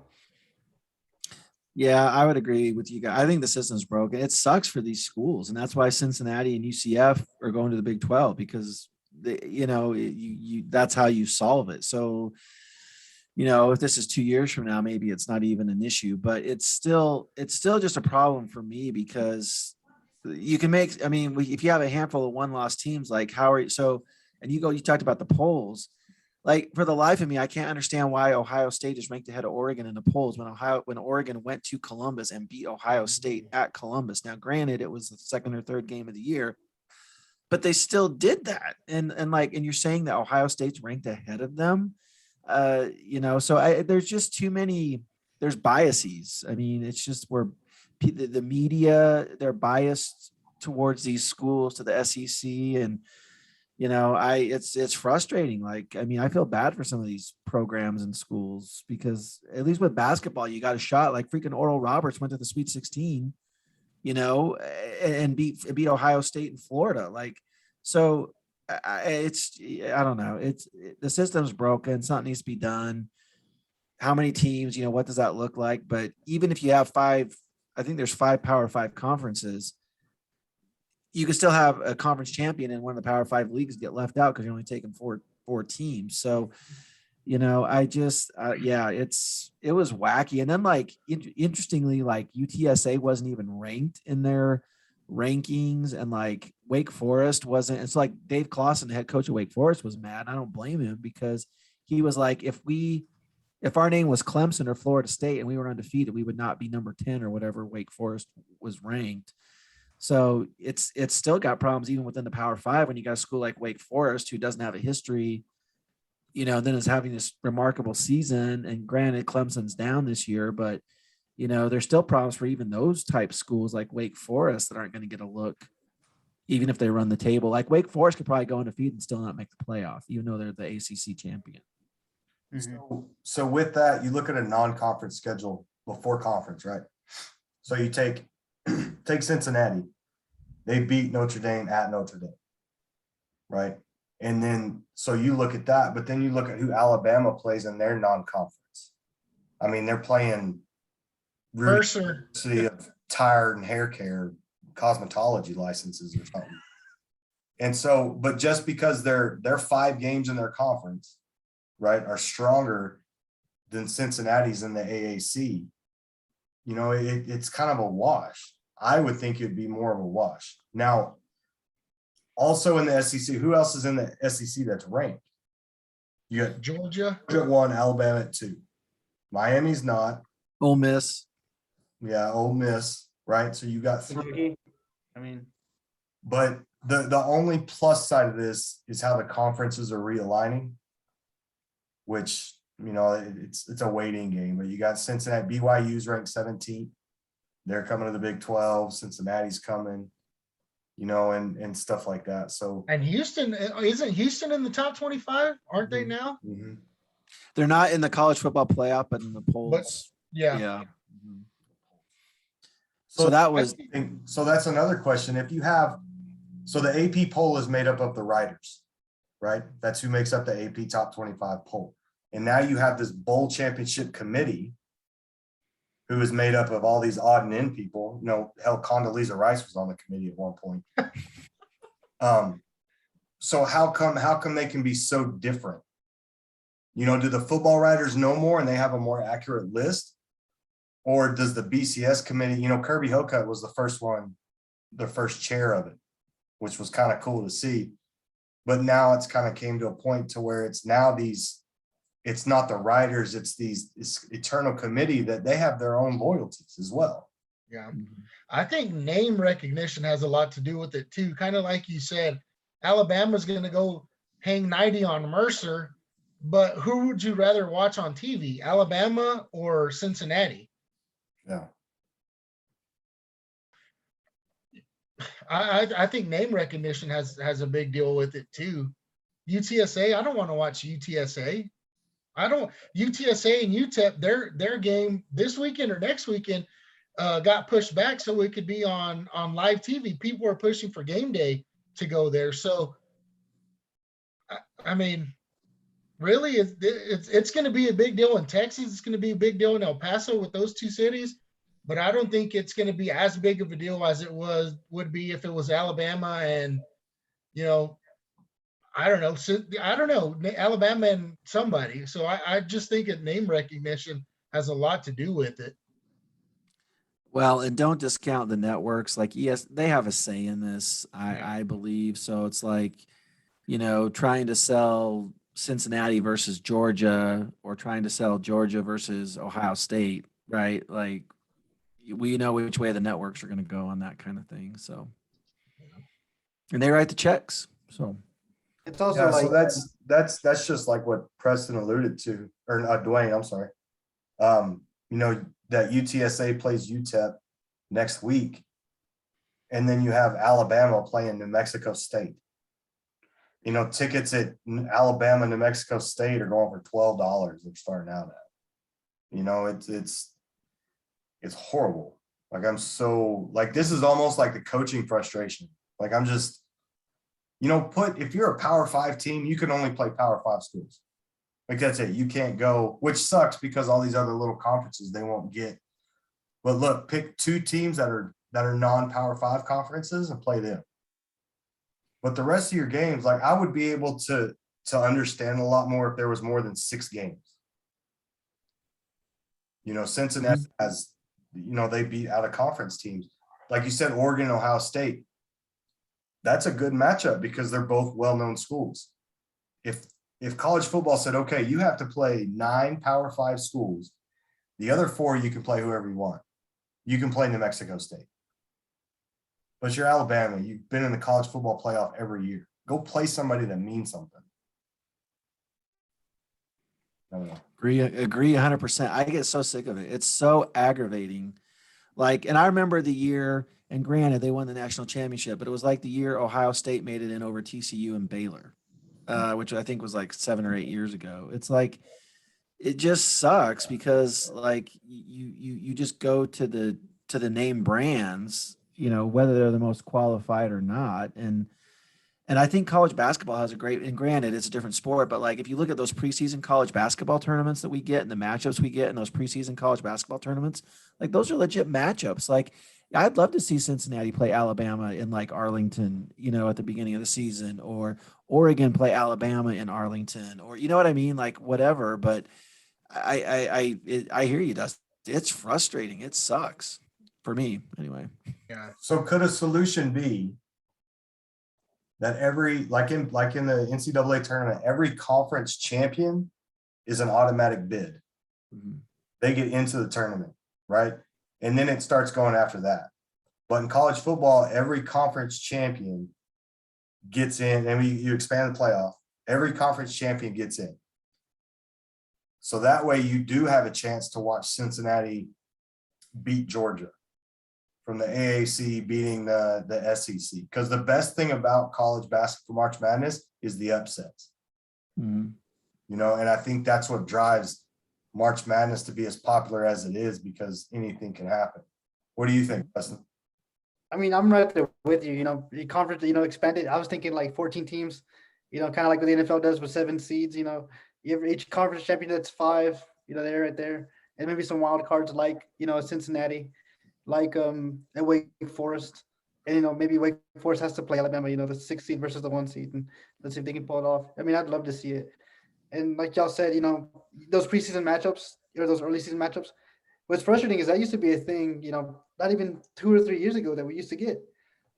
Yeah, I would agree with you guys. I think the system's broken. It sucks for these schools, and that's why Cincinnati and UCF are going to the Big 12, because that's how you solve it. So, if this is 2 years from now, maybe it's not even an issue, but it's still just a problem for me, because you can make, I mean, if you have a handful of 1-loss teams, like and you talked about the polls. Like, for the life of me, I can't understand why Ohio State is ranked ahead of Oregon in the polls when Oregon went to Columbus and beat Ohio State at Columbus. Now, granted, it was the second or third game of the year, but they still did that. And you're saying that Ohio State's ranked ahead of them. So there's just too many. There's biases. I mean, it's just where the media, they're biased towards these schools, to the SEC, and it's frustrating. Like, I mean, I feel bad for some of these programs and schools, because at least with basketball, you got a shot. Like, freaking Oral Roberts went to the Sweet 16, and beat Ohio State and Florida. Like, so I don't know. The system's broken. Something needs to be done. How many teams, what does that look like? But even if you have 5, I think there's 5 Power 5 conferences, you can still have a conference champion in one of the Power 5 leagues get left out because you're only taking four teams. So, I just, it was wacky. And then, like, interestingly, like, UTSA wasn't even ranked in their rankings, and like Wake Forest wasn't. It's like Dave Clawson, the head coach of Wake Forest, was mad. I don't blame him, because he was like, if our name was Clemson or Florida State and we were undefeated, we would not be number 10 or whatever Wake Forest was ranked. So it's still got problems even within the Power 5 when you got a school like Wake Forest, who doesn't have a history, then is having this remarkable season. And granted, Clemson's down this year, but there's still problems for even those type schools like Wake Forest that aren't going to get a look, even if they run the table. Like, Wake Forest could probably go undefeated and still not make the playoff, even though they're the ACC champion. So with that, you look at a non-conference schedule before conference, right? So you take Cincinnati. They beat Notre Dame at Notre Dame, right? And then, so you look at that, but then you look at who Alabama plays in their non-conference. I mean, they're playing Mercer. University of Tire and Hair Care cosmetology licenses or something. And so, but just because their 5 games in their conference, right, are stronger than Cincinnati's in the AAC, you know, it's kind of a wash. I would think it'd be more of a wash. Now, also in the SEC, who else is in the SEC that's ranked? You got Georgia. Georgia at 1, Alabama at 2. Miami's not. Ole Miss. Yeah, Ole Miss, right? So you got 3. Kentucky. I mean, But the only plus side of this is how the conferences are realigning, which, you know, it's a waiting game. But you got Cincinnati, BYU's ranked 17th. They're coming to the Big 12. Cincinnati's coming, you know, and stuff like that. So And Houston, isn't Houston in the top 25? Aren't they now? mhm. They're not in the college football playoff, but in the polls. Yeah. Yeah. Mhm. So that was So that's another question. If you have, so the AP poll is made up of the writers, right? That's who makes up the AP top 25 poll. And now you have this bowl championship committee who is made up of all these odd and end people. You know, hell, Condoleezza Rice was on the committee at one point. So how come they can be so different? You know, do the football writers know more and they have a more accurate list? Or does the BCS committee, you know, Kirby Hocutt was the first one, the first chair of it, which was kind of cool to see. But now it's kind of came to a point to where it's now it's not the writers, it's this eternal committee that they have their own loyalties as well. Yeah. I think name recognition has a lot to do with it too. Kind of like you said, Alabama's going to go hang 90 on Mercer, but who would you rather watch on TV, Alabama or Cincinnati? Yeah. I think name recognition has a big deal with it too. UTSA, I don't want to watch UTSA. UTSA and UTEP, their game this weekend or next weekend got pushed back so it could be on live TV. People are pushing for game day to go there. So, I mean, really, it's going to be a big deal in Texas. It's going to be a big deal in El Paso with those 2 cities. But I don't think it's going to be as big of a deal as it would be if it was Alabama and, you know, I don't know, Alabama and somebody. So I just think that name recognition has a lot to do with it. Well, and don't discount the networks. Like, yes, they have a say in this, I believe. So it's like, you know, trying to sell Cincinnati versus Georgia or trying to sell Georgia versus Ohio State, right? Like, we know which way the networks are going to go on that kind of thing. So, and they write the checks. So it's also Yeah, like so that's just like what Preston alluded to, or Dwayne, I'm sorry. You know, that UTSA plays UTEP next week. And then you have Alabama playing New Mexico State. You know, tickets at Alabama, New Mexico State are going for $12. They're starting out at. You know, it's horrible. Like, I'm so, like, this is almost like the coaching frustration. Like, I'm just, you know, if you're a Power 5 team, you can only play Power 5 schools. Like, that's it. You can't go, which sucks because all these other little conferences they won't get. But look, pick 2 teams that are non-Power 5 conferences and play them. But the rest of your games, like, I would be able to understand a lot more if there was more than 6 games. You know, Cincinnati has, you know, they beat out of conference teams. Like you said, Oregon, Ohio State. That's a good matchup because they're both well-known schools. If college football said, okay, you have to play 9 Power 5 schools, the other 4 you can play whoever you want. You can play New Mexico State. But you're Alabama. You've been in the college football playoff every year. Go play somebody that means something. I don't know. agree 100%. I get so sick of it. It's so aggravating. Like, and I remember the year, and granted, they won the national championship, but it was like the year Ohio State made it in over TCU and Baylor, which I think was like 7 or 8 years ago. It's like, it just sucks because like you just go to the name brands, you know, whether they're the most qualified or not. And And I think college basketball has a great, and granted, it's a different sport, but like if you look at those preseason college basketball tournaments that we get and the matchups we get in those preseason college basketball tournaments, like those are legit matchups. Like I'd love to see Cincinnati play Alabama in like Arlington, at the beginning of the season, or Oregon play Alabama in Arlington, or you know what I mean? Like whatever. But I hear you, Dustin. It's frustrating. It sucks for me anyway. Yeah. So could a solution be that like in the NCAA tournament, every conference champion is an automatic bid. Mhm. They get into the tournament, right? And then it starts going after that. But in college football, every conference champion gets in, and you expand the playoff. Every conference champion gets in. So that way you do have a chance to watch Cincinnati beat Georgia from the AAC beating the SEC. Because the best thing about college basketball March Madness is the upsets. Mhm. And I think that's what drives March Madness to be as popular as it is, because anything can happen. What do you think, Dustin? I mean, I'm right there with you. The conference, expanded. I was thinking like 14 teams, kind of like what the NFL does with 7 seeds. You have each conference champion that's 5. They're right there, and maybe some wild cards like Cincinnati, like at Wake Forest, and maybe Wake Forest has to play Alabama. The 6 seed versus the 1 seed, and let's see if they can pull it off. I mean, I'd love to see it. And like y'all said, those preseason matchups or those early season matchups. What's frustrating is that used to be a thing, not even 2 or 3 years ago that we used to get.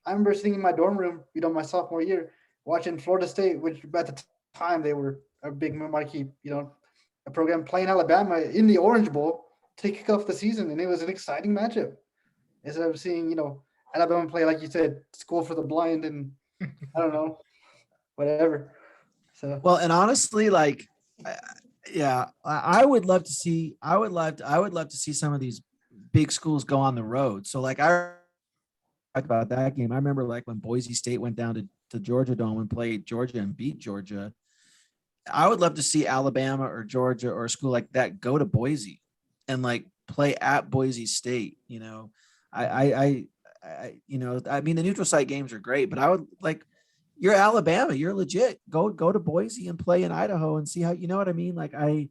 I remember sitting in my dorm room, my sophomore year, watching Florida State, which at the time they were a big marquee, a program, playing Alabama in the Orange Bowl to kick off the season, and it was an exciting matchup. Instead of seeing, Alabama play, like you said, school for the blind, and I don't know, whatever. So Well, and honestly, like, yeah, I would love to see. I would love to see some of these big schools go on the road. So, like, I talked about that game. I remember, like, when Boise State went down to Georgia Dome and played Georgia and beat Georgia. I would love to see Alabama or Georgia or a school like that go to Boise and like play at Boise State. I mean, the neutral site games are great, but I would like. You're Alabama. You're legit. Go to Boise and play in Idaho and see how, you know what I mean? Like I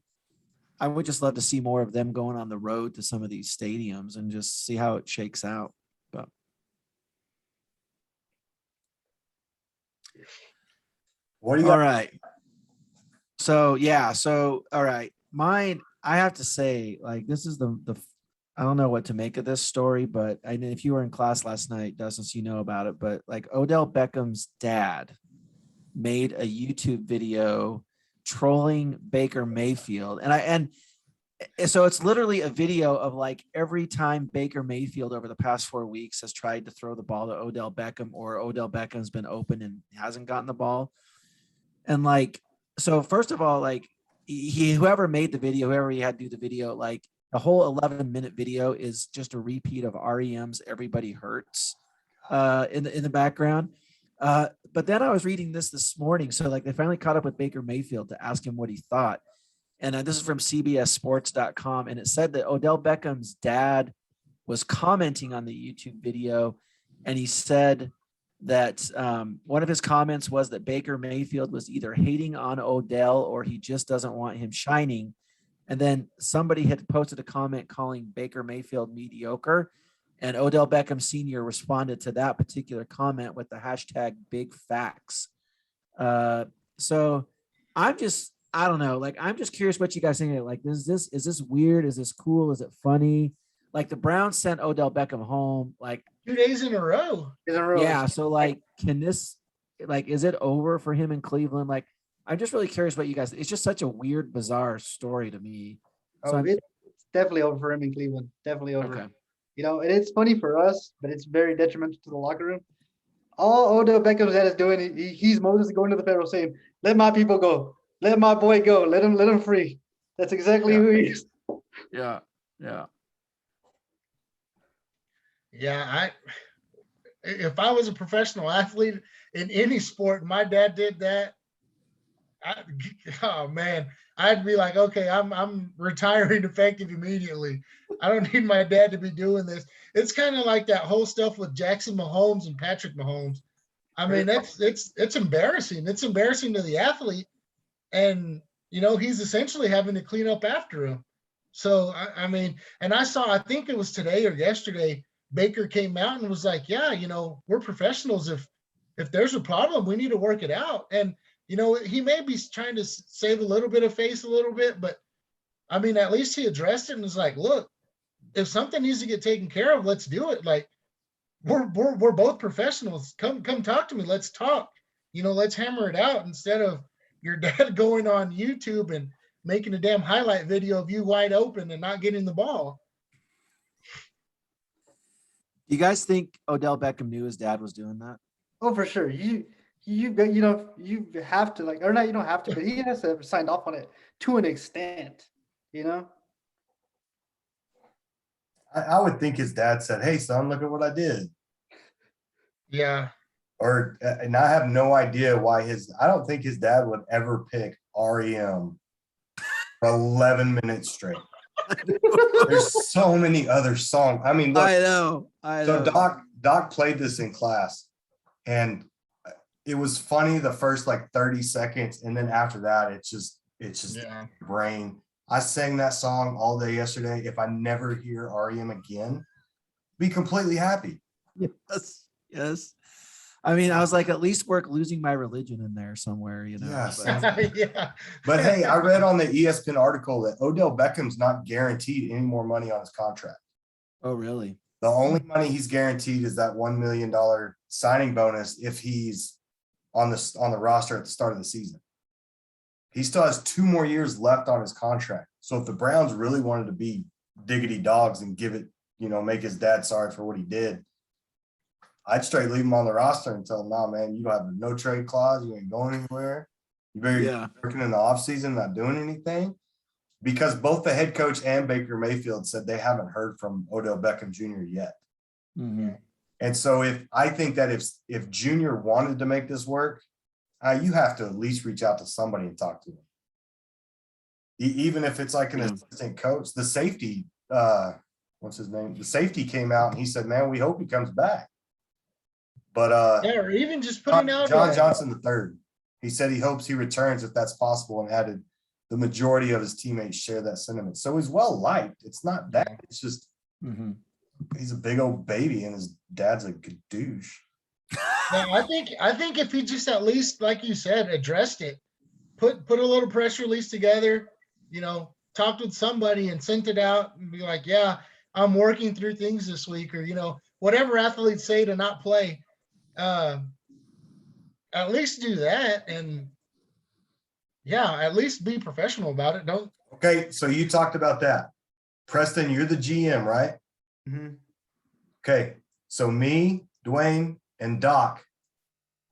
would just love to see more of them going on the road to some of these stadiums and just see how it shakes out. But What do you all got? right. So yeah. So all right. Mine, I have to say, like, this is the I don't know what to make of this story, but I know if you were in class last night, Dustin, so you know about it. But like Odell Beckham's dad made a YouTube video trolling Baker Mayfield. And so it's literally a video of like every time Baker Mayfield over the past 4 weeks has tried to throw the ball to Odell Beckham, or Odell Beckham's been open and hasn't gotten the ball. And like, so first of all, like whoever made the video, whoever he had to do the video, like the whole 11-minute video is just a repeat of REM's Everybody Hurts in the background. But then I was reading this morning. So like they finally caught up with Baker Mayfield to ask him what he thought. And this is from CBSSports.com. And it said that Odell Beckham's dad was commenting on the YouTube video. And he said that one of his comments was that Baker Mayfield was either hating on Odell or he just doesn't want him shining. And then somebody had posted a comment calling Baker Mayfield mediocre. And Odell Beckham Sr. responded to that particular comment with the hashtag big facts. So I don't know. Like, I'm just curious what you guys think. Like, is this weird? Is this cool? Is it funny? Like the Browns sent Odell Beckham home, like 2 days in a row. yeah. So like, can this, like, is it over for him in Cleveland? Like, I'm just really curious what you guys, it's just such a weird, bizarre story to me. So it's definitely over for him in Cleveland. Definitely over. okay. And it's funny for us, but it's very detrimental to the locker room. All Odell Beckham's dad is doing, he's Moses going to the Pharaoh saying, "Let my people go. Let my boy go. Let him free." That's exactly who he is. Yeah. Yeah. Yeah, if I was a professional athlete in any sport, my dad did that. Oh man, I'd be like, okay, I'm retiring effective immediately. I don't need my dad to be doing this. It's kind of like that whole stuff with Jackson Mahomes and Patrick Mahomes. I mean, it's embarrassing. It's embarrassing to the athlete. And, he's essentially having to clean up after him. So, I mean, and I think it was today or yesterday, Baker came out and was like, yeah, we're professionals. If there's a problem, we need to work it out. And, he may be trying to save a little bit of face a little bit, but I mean, at least he addressed it and was like, look, if something needs to get taken care of, let's do it. Like, we're both professionals. Come talk to me. Let's talk. Let's hammer it out instead of your dad going on YouTube and making a damn highlight video of you wide open and not getting the ball. You guys think Odell Beckham knew his dad was doing that? Oh, for sure. You have to, like, or not, you don't have to, but he has to have signed off on it to an extent, I would think his dad said, "Hey, son, look at what I did." Yeah. And I have no idea why I don't think his dad would ever pick REM for 11 minutes straight. There's so many other songs. I mean, look, I know. so Doc played this in class, and it was funny the first like 30 seconds, and then after that, it's just Yeah. brain. I sang that song all day yesterday. If I never hear REM again, be completely happy. Yes. I mean, I was like, at least work losing my religion in there somewhere, Yes. but- Yeah. But hey, I read on the ESPN article that Odell Beckham's not guaranteed any more money on his contract. Oh, really? The only money he's guaranteed is that $1 million signing bonus if he's on the roster at the start of the season. He still has 2 more years left on his contract. So if the Browns really wanted to be diggity dogs and give it, make his dad sorry for what he did, I'd straight leave him on the roster and tell him, "Nah, man, you don't have a no trade clause. You ain't going anywhere. You better be working in the offseason, not doing anything." Because both the head coach and Baker Mayfield said they haven't heard from Odell Beckham Jr. yet. Mm-hmm. And so I think that if Junior wanted to make this work, you have to at least reach out to somebody and talk to him. Even if it's like an assistant coach, the safety, what's his name? The safety came out and he said, "Man, we hope he comes back." But Yeah, or even just putting out John Johnson III, he said he hopes he returns if that's possible, and added the majority of his teammates share that sentiment. So he's well liked. It's not that. It's just he's a big old baby and his dad's a douche. Yeah, I think if he just at least, like you said, addressed it, put a little press release together, talked with somebody and sent it out and be like, "Yeah, I'm working through things this week," or whatever athletes say to not play. At least do that, and at least be professional about it. Don't. Okay, so you talked about that. Preston, you're the GM, right? Mm-hmm. Okay, so me, Dwayne, and Doc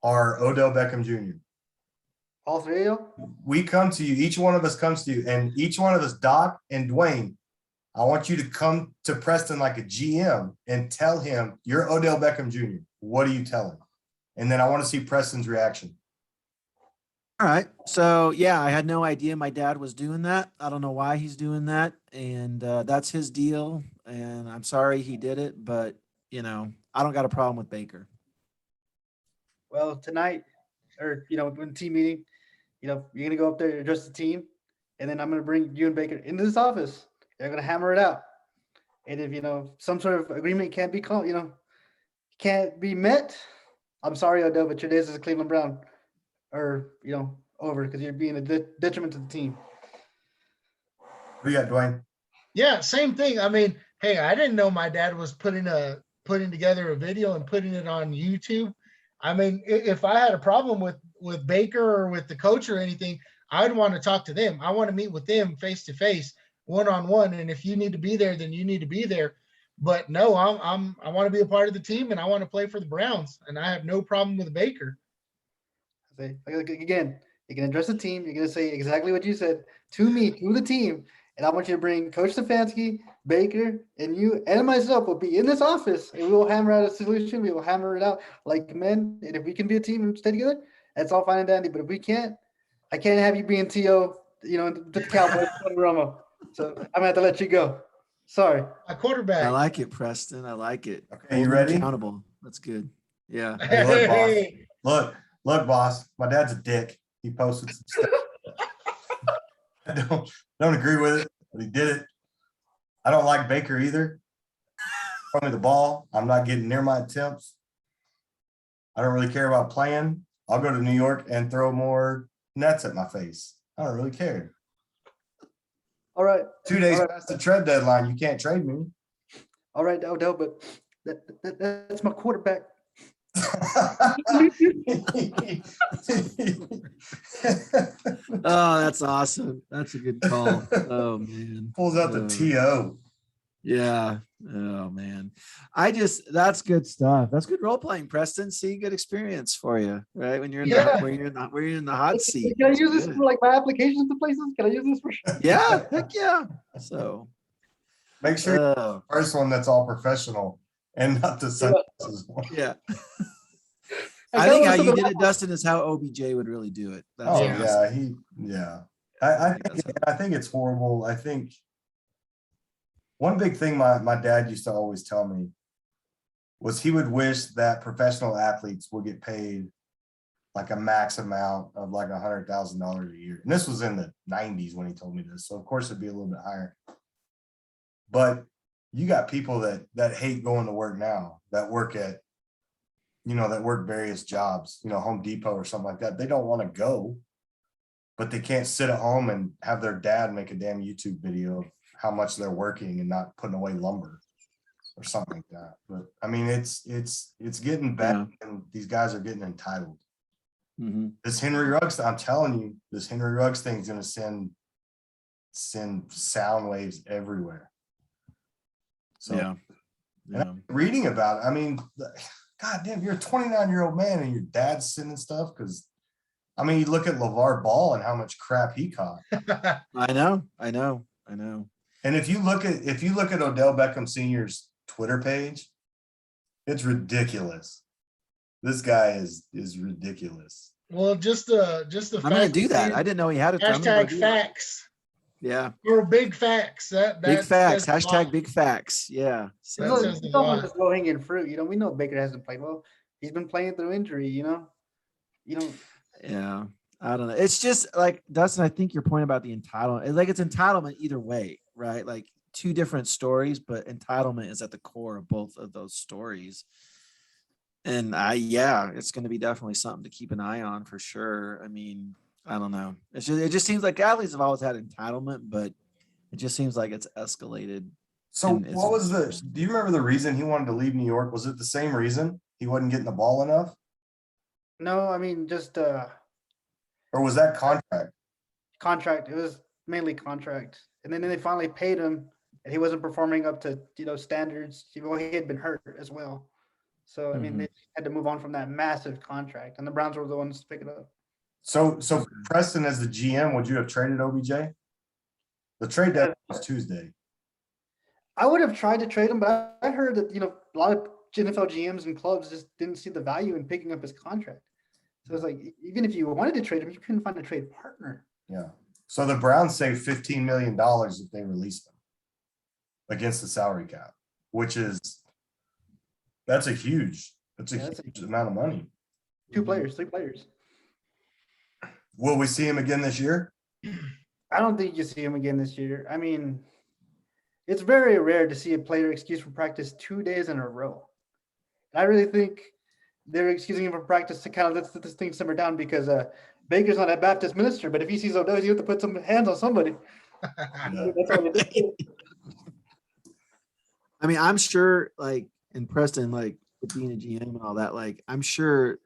are Odell Beckham Jr. All three of you? We come to you, each one of us comes to you, and each one of us, Doc and Dwayne, I want you to come to Preston like a GM and tell him you're Odell Beckham Jr. What do you tell him? And then I want to see Preston's reaction. All right. So, I had no idea my dad was doing that. I don't know why he's doing that. And that's his deal. And I'm sorry he did it. But, I don't got a problem with Baker. Well, tonight, or, when team meeting, you're going to go up there and address the team. And then I'm going to bring you and Baker into this office. They're going to hammer it out. And if, some sort of agreement can't be called, can't be met, I'm sorry, Odell, but your days as a Cleveland Brown are, over because you're being a detriment to the team. Who you got, Dwayne? Yeah, same thing. I mean, hey, I didn't know my dad was putting together a video and putting it on YouTube. I mean, if I had a problem with Baker or with the coach or anything, I'd want to talk to them. I want to meet with them face to face, one-on-one. And if you need to be there, then you need to be there. But no, I want to be a part of the team and I want to play for the Browns. And I have no problem with Baker. Again, you can address the team. You're going to say exactly what you said to me, to the team. And I want you to bring Coach Stefanski, Baker, and you and myself will be in this office. And we will hammer out a solution. We will hammer it out like men. And if we can be a team and stay together, that's all fine and dandy. But if we can't, I can't have you being T.O., the Cowboys, Romo. So I'm going to have to let you go. Sorry. A quarterback. I like it, Preston. I like it. Okay, you ready? Accountable. That's good. Yeah. Hey, Look, boss, my dad's a dick. He posted some stuff. I don't agree with it, but he did it. I don't like Baker either. Throw me the ball. I'm not getting near my attempts. I don't really care about playing. I'll go to New York and throw more nets at my face. I don't really care. All right. 2 days All right. past the trade deadline, you can't trade me. All right, Odell, but that's my quarterback. Oh, that's awesome. That's a good call. Oh man. Pulls out the TO. Yeah. Oh man. That's good stuff. That's good role playing, Preston. See, good experience for you, right? When you're in Yeah. where you're in the hot seat. Can I use That's this good. for like my applications to places? Can I use this for sure? Yeah, heck yeah. So Make sure you're oh, the first one that's all professional and not the sunglasses one. yeah. I I think kinda how you wanted did to- it, Dustin, is how OBJ would really do it. That's Oh awesome. yeah. I I think it's horrible. I think one big thing my dad used to always tell me was he would wish that professional athletes would get paid like a max amount of like $100,000 a year. And this was in the 90s when he told me this. So of course it'd be a little bit higher. But you got people that hate going to work now, that work at, that work various jobs, Home Depot or something like that. They don't want to go, but they can't sit at home and have their dad make a damn YouTube video of how much they're working and not putting away lumber or something like that. But I mean, it's getting bad, and these guys are getting entitled. Mhm. This Henry Ruggs, I'm telling you, this Henry Ruggs thing is going to send sound waves everywhere. So Yeah. and I'm reading about it. I mean, God damn, you're a 29-year-old man and your dad's sending stuff because, I mean, you look at LeVar Ball and how much crap he caught. I know. And if you look at Odell Beckham Sr.'s Twitter page, it's ridiculous. This guy is ridiculous. Well, just the I'm gonna do that. I didn't know he had it. I'm gonna go Hashtag do that. facts Yeah. or big facts. Big facts. says a Hashtag lot. big facts. Yeah. That No, says it's a almost lot. just low hanging fruit. We know Baker hasn't played well. He's been playing through injury. Yeah. I don't know. It's just like Dustin, I think your point about the entitlement, it's entitlement either way, right? Like two different stories, but entitlement is at the core of both of those stories. And it's going to be definitely something to keep an eye on for sure. I mean, I don't know. It just seems like athletes have always had entitlement, but it just seems like it's escalated. So And what was do you remember the reason he wanted to leave New York? Was it the same reason? He wasn't getting the ball enough? No, I mean, just Or was that contract? contract. It was mainly contract. And then they finally paid him and he wasn't performing up to, standards. He had been hurt as well. So, I mean, they had to move on from that massive contract and the Browns were the ones to pick it up. So Preston, as the GM, would you have traded OBJ? The trade deadline was Tuesday. I would have tried to trade him, but I heard that, a lot of NFL GMs and clubs just didn't see the value in picking up his contract. So it's like, even if you wanted to trade him, you couldn't find a trade partner. Yeah. So the Browns saved $15 million if they released him against the salary cap, which is, that's a huge amount of money. 3 players. Will we see him again this year? I don't think you see him again this year. I mean, it's very rare to see a player excused from practice 2 days in a row. I really think they're excusing him from practice to kind of let this thing simmer down because Baker's not a Baptist minister, but if he sees Odell, he's have to put some hands on somebody. Yeah. That's all they do. I mean, I'm sure in Preston, with being a GM and all that, I'm sure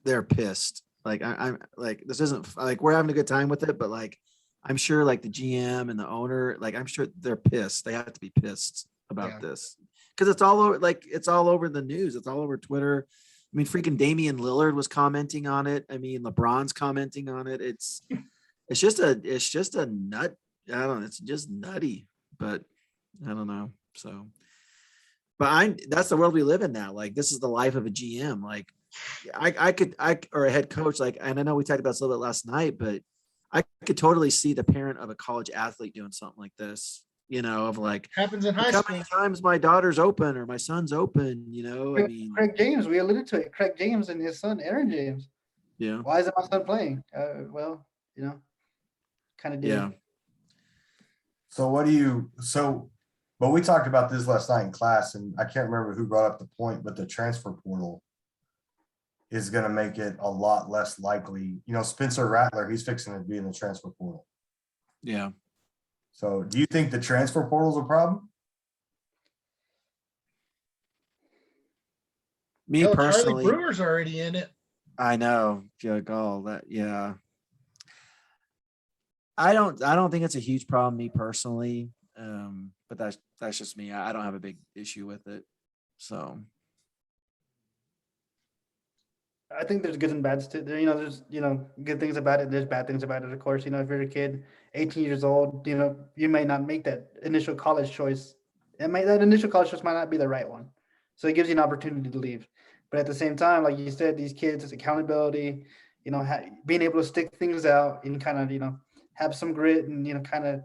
they're pissed. I'm this isn't we're having a good time with it, but I'm sure the GM and the owner, I'm sure they're pissed. They have to be pissed about this because it's all over, it's all over the news. It's all over Twitter. I mean, freaking Damian Lillard was commenting on it. I mean, LeBron's commenting on it. It's just a nut. I don't know. It's just nutty, but I don't know. So, but that's the world we live in now. This is the life of a GM. Or a head coach, and I know we talked about this a little bit last night, but I could totally see the parent of a college athlete doing something like this, of like, Happens in high look how school. many times my daughter's open or my son's open, I mean, Craig James, we alluded to it. Craig James and his son, Aaron James. yeah, Why isn't my son playing? Well, kind of deal. yeah. So but we talked about this last night in class, and I can't remember who brought up the point, but the transfer portal is going to make it a lot less likely. Spencer Rattler, he's fixing to be in the transfer portal. Yeah. So do you think the transfer portal is a problem? Me Hell, personally, Charlie Brewer's already in it. I know, Jug, all that. Yeah. I don't think it's a huge problem, me personally. But that's just me. I don't have a big issue with it. So I think there's good and bads too. There's good things about it. There's bad things about it, of course. If you're a kid, 18 years old, you may not make that initial college choice. That initial college choice might not be the right one. So it gives you an opportunity to leave. But at the same time, like you said, these kids, it's accountability. Being able to stick things out and kind of have some grit and kind of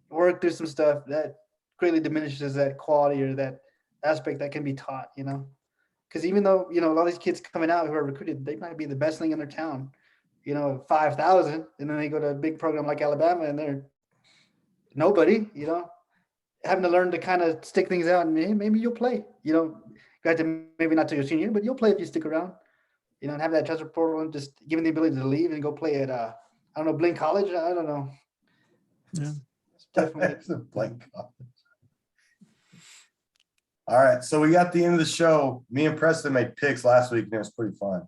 work through some stuff that greatly diminishes that quality or that aspect that can be taught. Because even though, a lot of these kids coming out who are recruited, they might be the best thing in their town, 5,000, and then they go to a big program like Alabama and they're nobody, having to learn to kind of stick things out and hey, maybe you'll play, got to maybe not to your senior, but you'll play if you stick around, and have that transfer portal and just given the ability to leave and go play at, I don't know, Blink College. I don't know. yeah. It's definitely. It's a blank college. All right, so we got the end of the show. Me and Preston made picks last week, and it was pretty fun.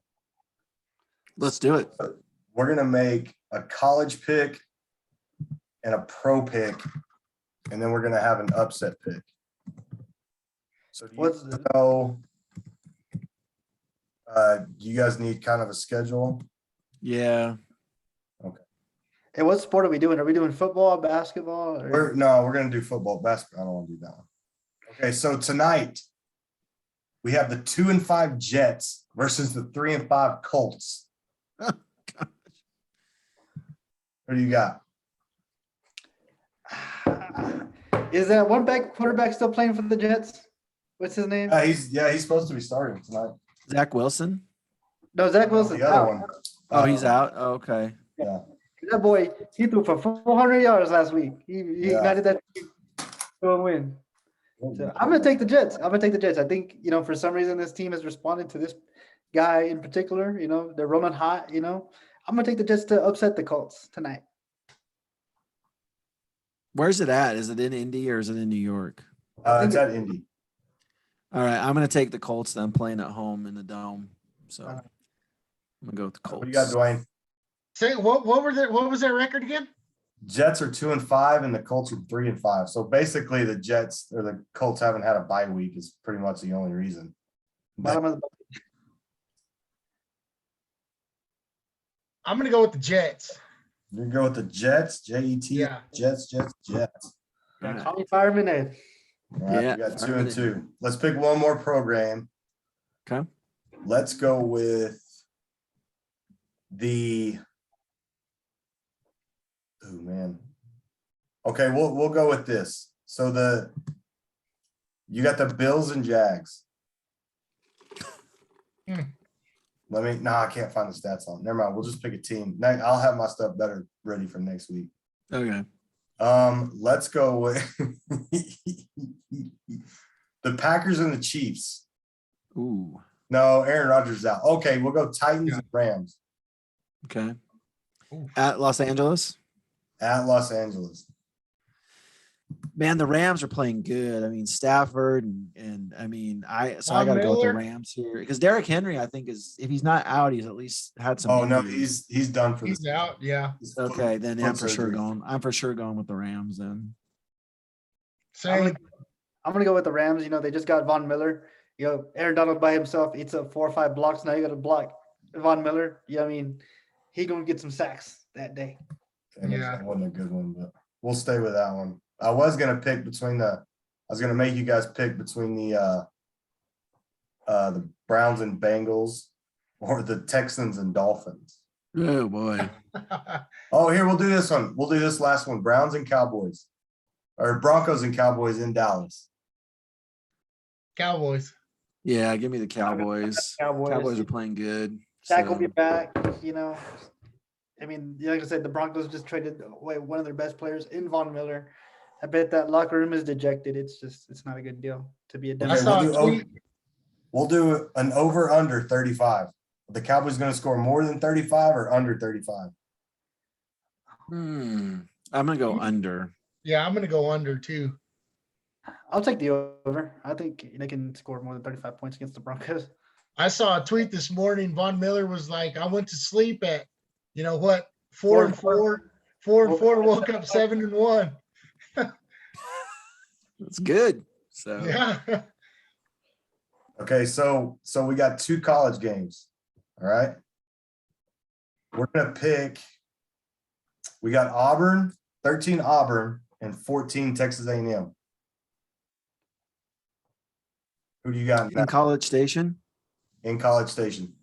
Let's do it. We're gonna make a college pick and a pro pick, and then we're gonna have an upset pick. So do you guys need kind of a schedule? Yeah. Hey, what sport are we doing? Are we doing football, basketball? Or? We're gonna do football, basketball. I don't want to do that one. Okay, so tonight we have the 2-5 Jets versus the 3-5 Colts. Oh, gosh. What do you got? Is that quarterback still playing for the Jets? What's his name? He's supposed to be starting tonight. Zach Wilson. No, Zach Wilson. The other one. Oh, he's out. Oh, okay. Yeah. That boy, he threw for 400 yards last week. He ignited that to a win. So I'm gonna take the Jets. I think for some reason this team has responded to this guy in particular. They're rolling hot. I'm gonna take the Jets to upset the Colts tonight. Where's it at? Is it in Indy or is it in New York? It's at Indy. All right, I'm gonna take the Colts. Then playing at home in the dome. So I'm gonna go with the Colts. What do you got, Dwayne? Say what was their record again? Jets are 2-5 and the Colts are 3-5. So basically the Jets or the Colts haven't had a bye week is pretty much the only reason. But I'm gonna go with the Jets. you go with the Jets, J-E-T, Yeah. Jets. All Call right. me Fireman Ed. All right, Yeah, we got 2 I'm and in. 2. Let's pick one more program. Okay. Let's go with oh man. Okay, we'll go with this. So you got the Bills and Jags. I can't find the stats on. Never mind. We'll just pick a team. I'll have my stuff better ready for next week. Okay. Let's go with the Packers and the Chiefs. Ooh. No, Aaron Rodgers is out. Okay, we'll go Titans and Rams Okay. Ooh. At Los Angeles. at Los Angeles. Man, the Rams are playing good. I mean, Stafford and I mean, I Von got to go with the Miller? Rams here because Derrick Henry, I think, is if he's not out, he's at least had some. Oh no, injuries. he's done for He's this. out. Yeah. His foot- Okay. Then foot I'm for sure surgery. going. I'm for sure going with the Rams. Then Same. I'm gonna go with the Rams. They just got Von Miller. Aaron Donald by himself eats up 4 or 5 blocks. Now you got to block Von Miller. He gonna get some sacks that day. And Yeah. that wasn't a good one, but we'll stay with that one. I was gonna make you guys pick between the Browns and Bengals or the Texans and Dolphins. oh boy, Oh, here we'll do this one. We'll do this last one. Browns and Cowboys. or Broncos and Cowboys in Dallas. Cowboys. Yeah, give me the Cowboys. Cowboys. Cowboys are playing good. Dak will be so- back. I mean, like I said, the Broncos just traded away one of their best players in Von Miller. I bet that locker room is dejected. It's not a good deal to be a I Denver. saw a we'll do tweet. We'll do an over under 35. The Cowboys going to score more than 35 or under 35? I'm gonna go under. Yeah, I'm gonna go under too. I'll take the over. I think they can score more than 35 points against the Broncos. I saw a tweet this morning. Von Miller was like, I went to sleep at, you know what, 4 4 and 4, 4 and 4, woke up 7 and 1. That's good. So Yeah. Okay, so we got 2 college games. All right. We're gonna pick. We got Auburn, 13 Auburn, and 14 Texas A&M. Who do you got in College Station. in College Station?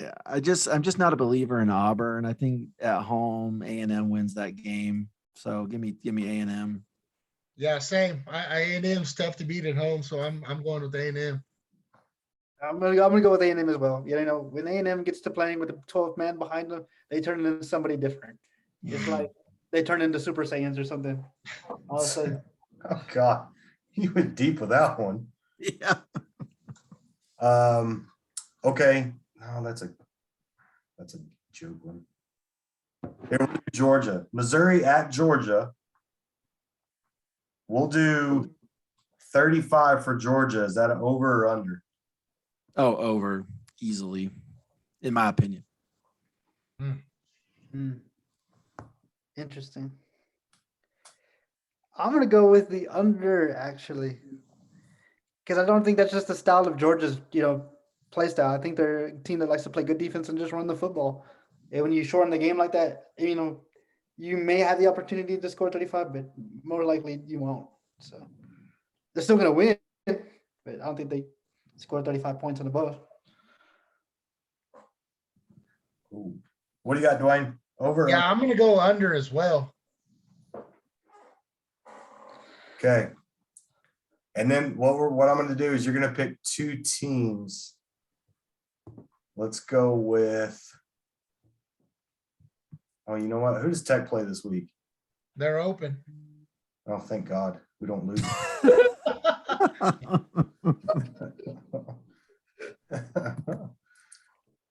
Yeah, I'm just not a believer in Auburn. I think at home A&M wins that game. So give me A&M. Yeah, same. A&M's tough to beat at home, so I'm going with A&M. I'm gonna go with A&M as well. When A&M gets to playing with a 12 man behind them, they turn into somebody different. It's like they turn into Super Saiyans or something. All of a sudden, Oh God, you went deep with that one. Yeah. Okay. No, that's a joke one. Here we go, Georgia, Missouri at Georgia. We'll do 35 for Georgia. Is that an over or under? Oh, over easily, in my opinion. Interesting. I'm gonna go with the under actually, because I don't think that's just the style of Georgia's play style. I think they're a team that likes to play good defense and just run the football. And when you shorten the game like that, you may have the opportunity to score 35, but more likely you won't. So they're still gonna win, but I don't think they score 35 points and above. Ooh. What do you got, Dwayne? Over? or Yeah, under? I'm going to go under as well. Okay. And then what I'm going to do is you're going to pick 2 teams. Let's go with. Oh, you know what? Who does Tech play this week? They're open. Oh, thank God. We don't lose.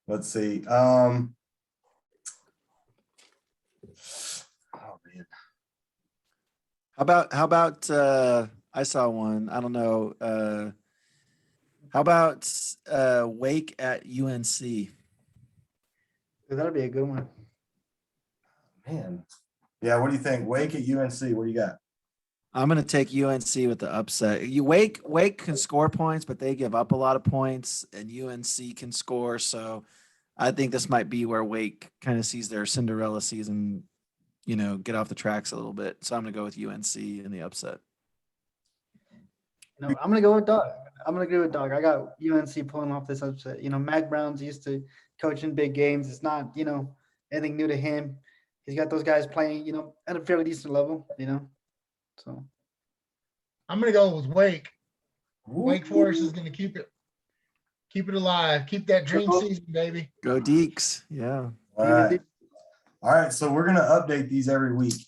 Let's see. Oh man. How about I saw one. I don't know. How about Wake at UNC? That'll be a good one. Man. Yeah, what do you think? Wake at UNC. What do you got? I'm going to take UNC with the upset. Wake can score points, but they give up a lot of points, and UNC can score. So I think this might be where Wake kind of sees their Cinderella season, get off the tracks a little bit. So I'm going to go with UNC in the upset. I'm gonna go with Doug. I'm gonna agree with Doug. I got UNC pulling off this upset. Mac Brown's used to coaching big games. It's not, anything new to him. He's got those guys playing, at a fairly decent level, So I'm going to go with Wake. Wake Forest is going to keep it alive. Keep that dream season, baby. Go Deeks. Yeah. All right. All right. So we're going to update these every week.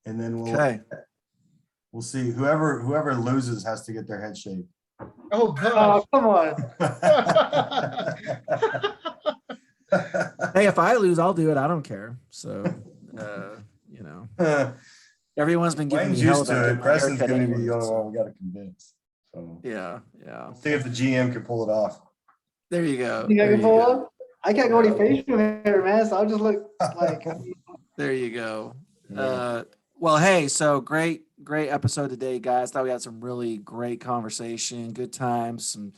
And then we'll see. Whoever loses has to get their head shaved. Oh, gosh. come on. Hey, if I lose, I'll do it. I don't care. So, everyone's been giving me Wayne's hell used about to getting it. my Preston's haircut going to be anyways, the only so- one we got to convince. So Yeah. see if the GM can pull it off. There you go. Think I There can you pull go. up? I can't go any facial hair, man. So I'll just look like. There you go. Yeah. Well, hey, so great episode today, guys. Thought we had some really great conversation, good times, some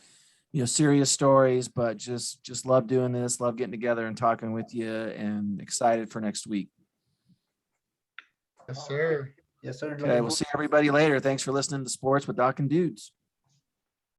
serious stories, but just love doing this, love getting together and talking with you, and excited for next week. Yes, sir. Yes, sir. Okay, we'll see everybody later. Thanks for listening to Sports with Doc and Dudes.